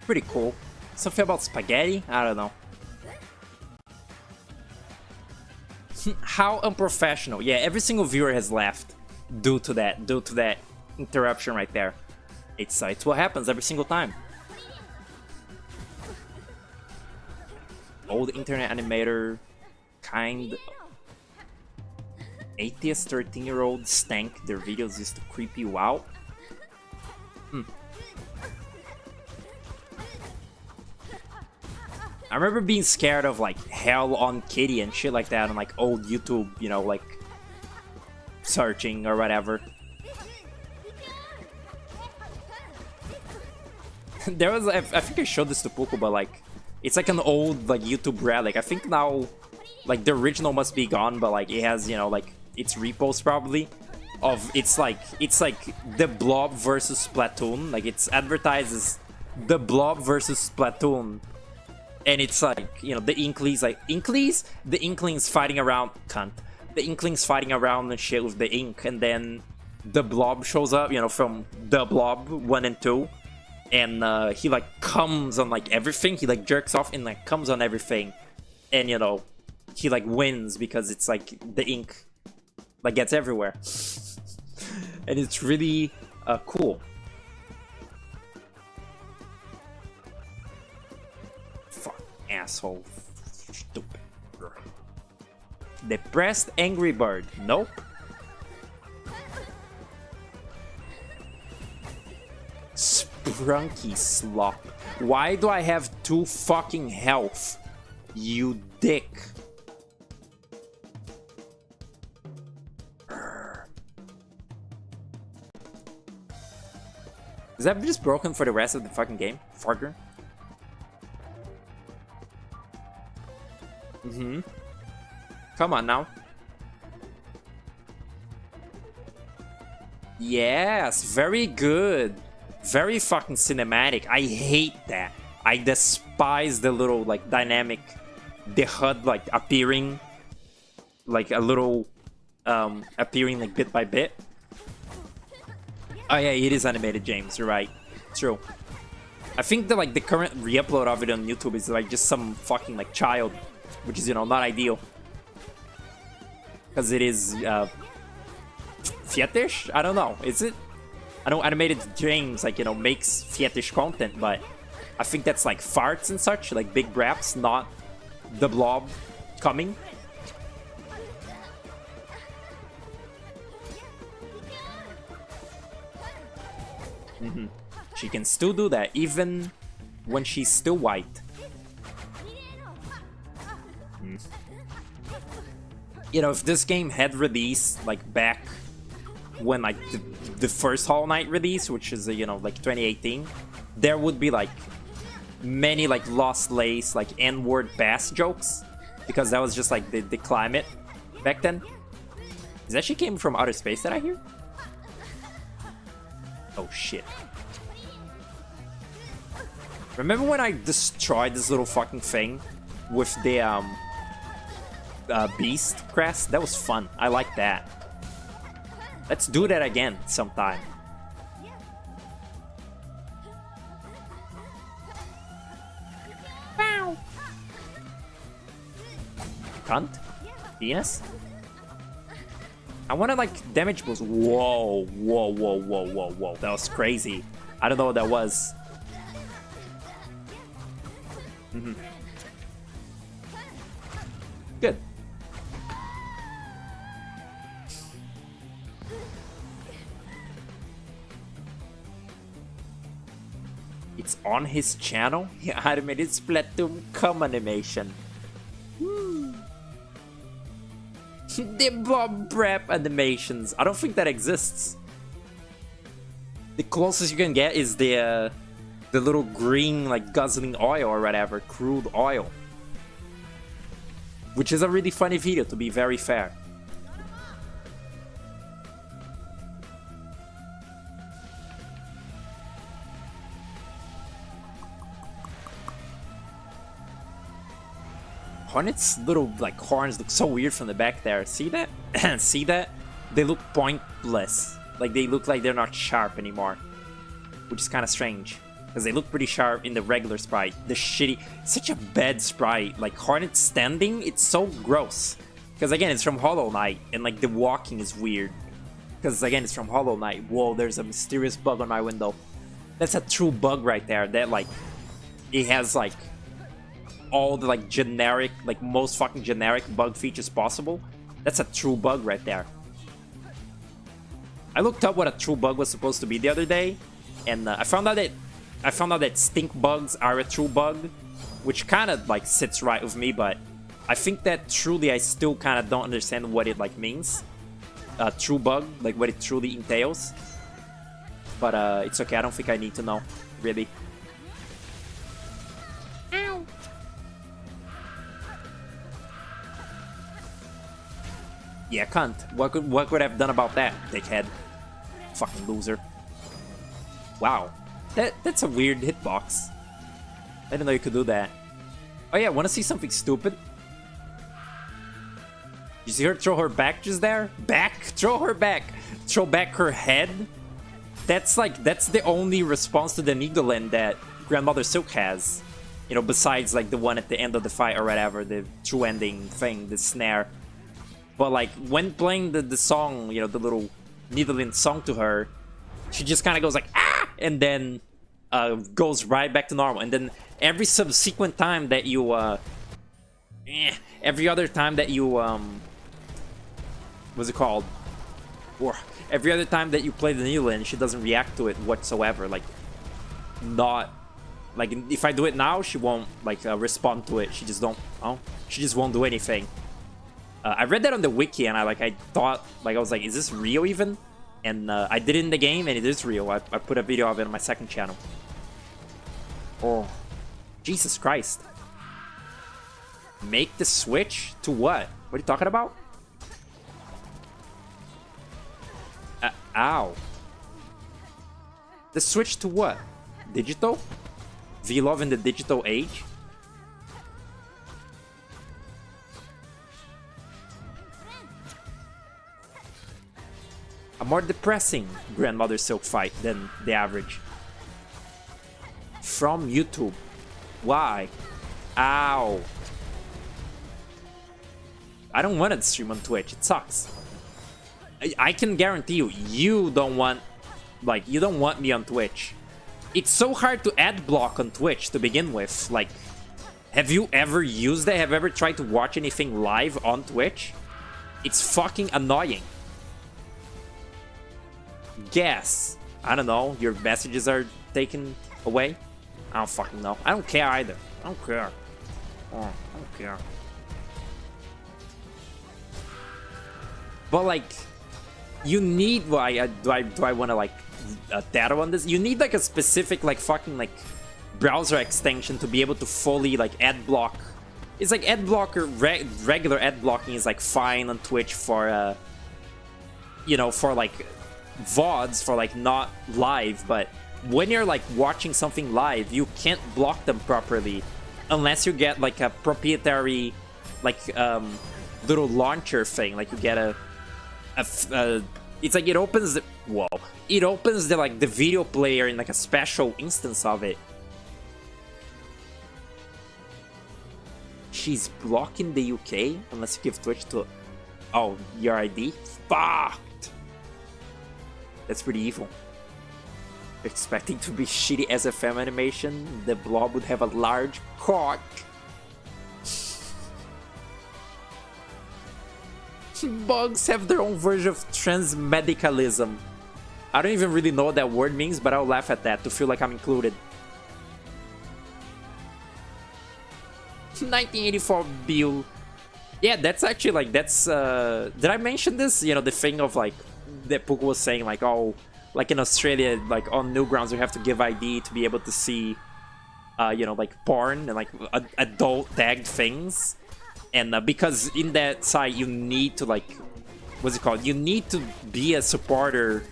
Speaker 1: Pretty cool. Something about spaghetti? I don't know. How unprofessional. Yeah, every single viewer has left due to that interruption right there. It's what happens every single time. Old internet animator, kind atheist 13-year-old stank. Their videos used to creep you out. I remember being scared of like Hell on Kitty and shit like that on like old YouTube, you know, like searching or whatever. There was, I think I showed this to Puko, but like it's like an old like YouTube relic. I think now like the original must be gone, but like it has, you know, like its repos probably of it's like the Blob versus Splatoon. Like it's advertised as the Blob versus Splatoon. And it's like, you know, the Inklings, the Inklings fighting around, the Inklings fighting around and shit with the ink, and then the Blob shows up, you know, from the Blob 1 and 2, and he like comes on like everything, he like jerks off and like comes on everything, and you know, he like wins because it's like the ink like gets everywhere, and it's really cool. Asshole. Stupid. Depressed Angry Bird. Nope. Sprunky Slop. Why do I have 2 fucking health? You dick. Is that just broken for the rest of the fucking game? Farger? Come on now. Yes, very good. Very fucking cinematic. I hate that. I despise the little like dynamic, the HUD like appearing, like a little appearing like bit by bit. Oh yeah, it is animated, James. You're right. True. I think that like the current re-upload of it on YouTube is like just some fucking like child, which is, you know, not ideal. Because it is fetish? I don't know. Is it? I know animated James like, you know, makes fetish content, but I think that's like farts and such, like big braps, not the Blob coming. She can still do that even when she's still white. You know, if this game had released like back when like the first Hollow Knight release, which is you know like 2018, there would be like many like Lost Lace, like N-word bass jokes, because that was just like the climate back then. Is that she came from outer space that I hear? Oh shit. Remember when I destroyed this little fucking thing with the beast crest? That was fun. I like that. Let's do that again sometime. Wow. Cunt? Venus? I wanna like damage boost. Whoa, whoa, whoa, whoa, whoa, whoa. That was crazy. I don't know what that was. Good. It's on his channel? He animated Splatoon cum animation. The Bob Prep animations. I don't think that exists. The closest you can get is the little green like guzzling oil or whatever, crude oil. Which is a really funny video, to be very fair. Hornet's little like horns look so weird from the back there. See that? See that? They look pointless. Like they look like they're not sharp anymore. Which is kind of strange. Because they look pretty sharp in the regular sprite. The shitty... Such a bad sprite. Like Hornet standing, it's so gross. Because again, it's from Hollow Knight. And like the walking is weird. Because again, it's from Hollow Knight. Whoa, there's a mysterious bug on my window. That's a true bug right there. That like... It has like... all the like generic, like most fucking generic bug features possible. That's a true bug right there. I looked up what a true bug was supposed to be the other day, and I found out that stink bugs are a true bug, which kind of like sits right with me. But I think that truly I still kind of don't understand what it like means. True bug, like what it truly entails. But it's okay. I don't think I need to know really. Yeah, cunt. What could I have done about that, dickhead? Fucking loser. Wow. That's a weird hitbox. I didn't know you could do that. Oh yeah, wanna see something stupid? You see her throw her back just there? Back? Throw her back. Throw back her head? That's the only response to the Nigolin that Grandmother Silk has. You know, besides like the one at the end of the fight or whatever, the true ending thing, the snare. But like when playing the song, you know, the little Nidalin song to her, she just kind of goes like ah, and then goes right back to normal. And then every subsequent time that you, every other time that you, what's it called? Or every other time that you play the Nidalin, she doesn't react to it whatsoever. Like, not like if I do it now, she won't like respond to it. She just don't. Oh, she just won't do anything. I read that on the wiki and I thought, like, I was like, is this real even? And I did it in the game and it is real. I put a video of it on my second channel. Oh, Jesus Christ. Make the switch to what? What are you talking about? Ow. The switch to what? Digital? V-Love in the digital age? A more depressing Grandmother Silk fight than the average. From YouTube. Why? Ow. I don't want to stream on Twitch. It sucks. I can guarantee you, you don't want me on Twitch. It's so hard to ad block on Twitch to begin with. Like, have you ever used that? Have you ever tried to watch anything live on Twitch? It's fucking annoying. Guess. I don't know. Your messages are taken away? I don't fucking know. I don't care either. I don't care. Oh, I don't care. But like, you need. Why do I want to like data on this? You need like a specific like fucking like browser extension to be able to fully like ad block. It's like ad blocker. Regular ad blocking is like fine on Twitch for you know, for like VODs, for like not live, but when you're like watching something live, you can't block them properly unless you get like a proprietary like little launcher thing. Like you get it's like it opens the, whoa, it opens the like the video player in like a special instance of it. She's blocking the UK unless you give Twitch to, oh, your ID? Fucked! That's pretty evil. Expecting to be shitty SFM animation, the blob would have a large cock. Bugs have their own version of transmedicalism. I don't even really know what that word means, but I'll laugh at that to feel like I'm included. 1984 Bill. Yeah, that's actually like, that's did I mention this? You know, the thing of like that Puka was saying, like, oh, like in Australia, like on Newgrounds, you have to give ID to be able to see you know, like porn and like adult tagged things. And because in that site you need to like, what's it called? You need to be a supporter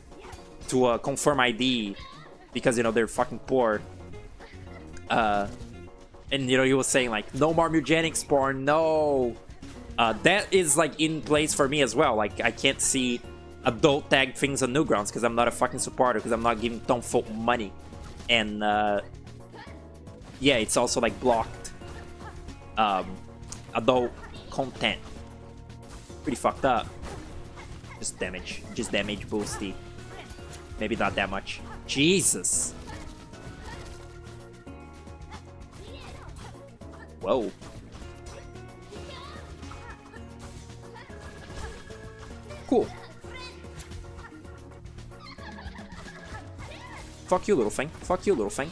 Speaker 1: to confirm ID because, you know, they're fucking poor. And, you know, he was saying, like, no more eugenics porn, no! That is, like, in place for me as well. Like, I can't see adult tag things on Newgrounds because I'm not a fucking supporter, because I'm not giving Tom Folk money. And, yeah, it's also, like, blocked adult content. Pretty fucked up. Just damage boosty. Maybe not that much. Jesus! Whoa. Cool. Fuck you, little thing. Fuck you, little thing.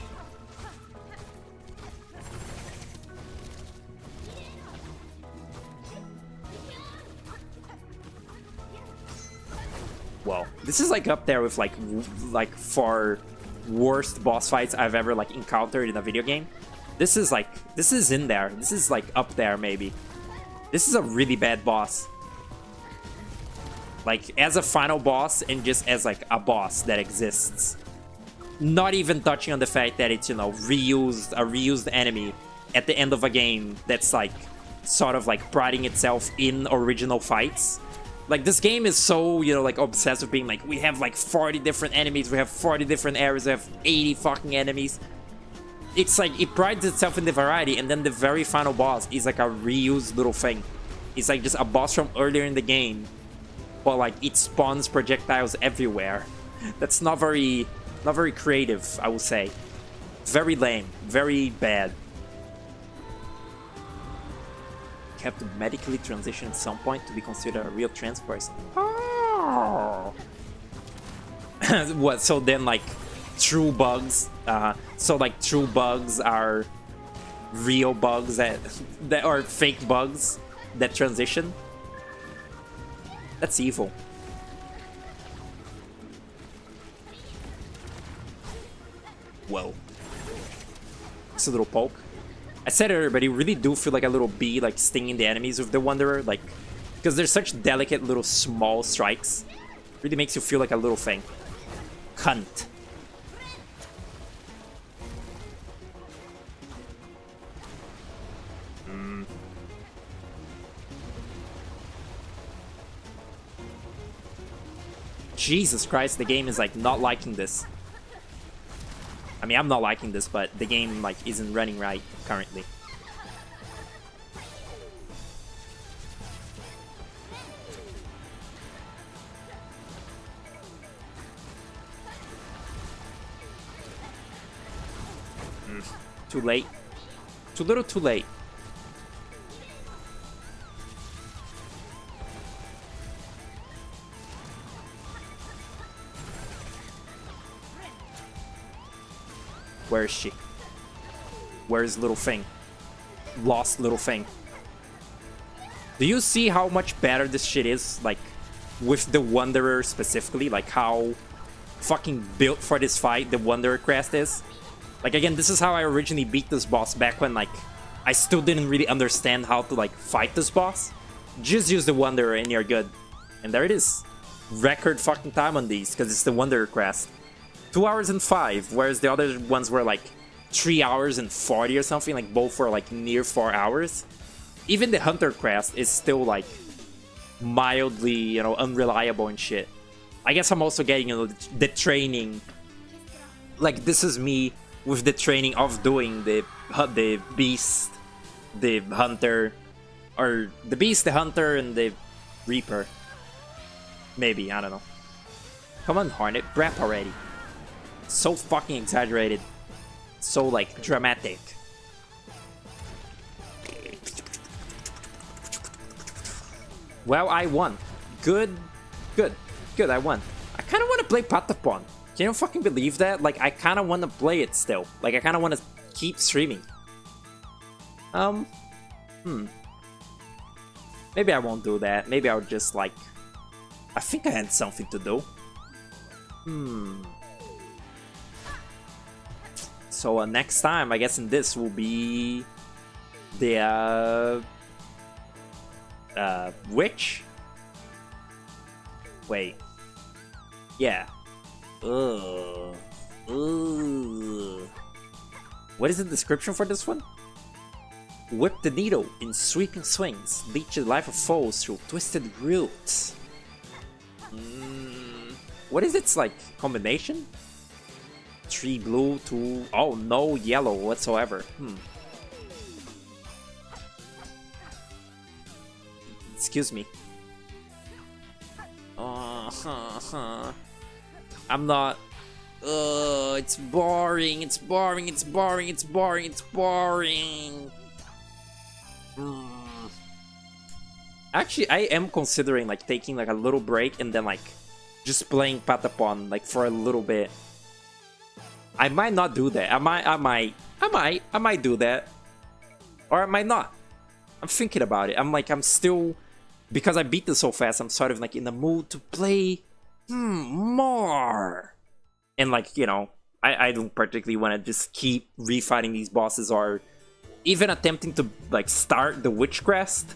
Speaker 1: Well, this is like up there with like far worst boss fights I've ever like encountered in a video game. This is like, this is in there. This is like up there maybe. This is a really bad boss. Like as a final boss and just as like a boss that exists. Not even touching on the fact that it's, you know, a reused enemy at the end of a game that's like sort of like priding itself in original fights. Like this game is so, you know, like obsessed with being like, we have like 40 different enemies, we have 40 different areas, we have 80 fucking enemies. It's like, it prides itself in the variety, and then the very final boss is like a reused little thing. It's like just a boss from earlier in the game, but like it spawns projectiles everywhere. That's not very creative, I would say. Very lame, very bad. Have to medically transition at some point to be considered a real trans person. Oh. What? So then, like, true bugs. So like, true bugs are real bugs that are fake bugs that transition. That's evil. Whoa. It's a little poke. I said it earlier, but you really do feel like a little bee, like, stinging the enemies with the Wanderer, like, because they're such delicate little small strikes. Really makes you feel like a little thing. Cunt. Jesus Christ, the game is, like, not liking this. I mean, I'm not liking this, but the game, like, isn't running right currently. Too late. Too little too late. Where is she? Where is little thing? Lost little thing. Do you see how much better this shit is? Like, with the Wanderer specifically? Like, how fucking built for this fight the Wanderer crest is? Like, again, this is how I originally beat this boss back when, like, I still didn't really understand how to, like, fight this boss. Just use the Wanderer and you're good. And there it is. Record fucking time on these, because it's the Wanderer crest. 2 hours and 5, whereas the other ones were like 3 hours and 40 or something. Like both were like near 4 hours. Even the Hunter Crest is still like mildly, you know, unreliable and shit. I guess I'm also getting, you know, the training. Like this is me with the training of doing the Beast, the Hunter, or the Beast, the Hunter, and the Reaper. Maybe, I don't know. Come on, Hornet, breath already. So fucking exaggerated. So, like, dramatic. Well, I won. Good, good, good, I won. I kind of want to play Patapon. Can you fucking believe that? Like, I kind of want to play it still. Like, I kind of want to keep streaming. Maybe I won't do that. Maybe I'll just, like... I think I had something to do. So, next time, I guess in this will be... the, Witch? Wait. Yeah. Ugh. What is the description for this one? Whip the needle in sweeping swings. Leech the life of foes through twisted roots. What is its like combination? 3 blue, 2... Oh, no yellow whatsoever. Excuse me. I'm not... it's boring, it's boring, it's boring, it's boring, it's boring. Actually, I am considering like taking like a little break and then like just playing Patapon like for a little bit. I might not do that. I might do that. Or I might not. I'm thinking about it. I'm still... Because I beat this so fast, I'm sort of like in the mood to play more. And like, you know, I don't particularly want to just keep refighting these bosses or even attempting to like start the Witch Crest.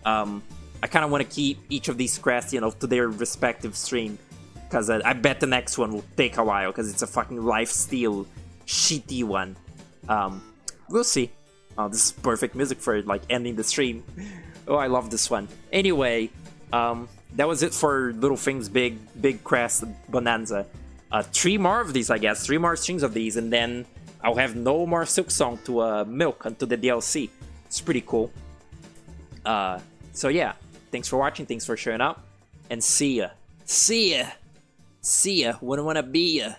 Speaker 1: I kind of want to keep each of these crests, you know, to their respective stream. Because I bet the next one will take a while because it's a fucking lifesteal shitty one. We'll see. Oh, this is perfect music for like ending the stream. Oh, I love this one. Anyway, that was it for Little Things Big Crest Bonanza. 3 more of these, I guess. 3 more strings of these, and then I'll have no more Silk Song to milk until the DLC. It's pretty cool. So yeah, thanks for watching, thanks for showing up, and see ya. See ya! See ya, wouldn't wanna be ya.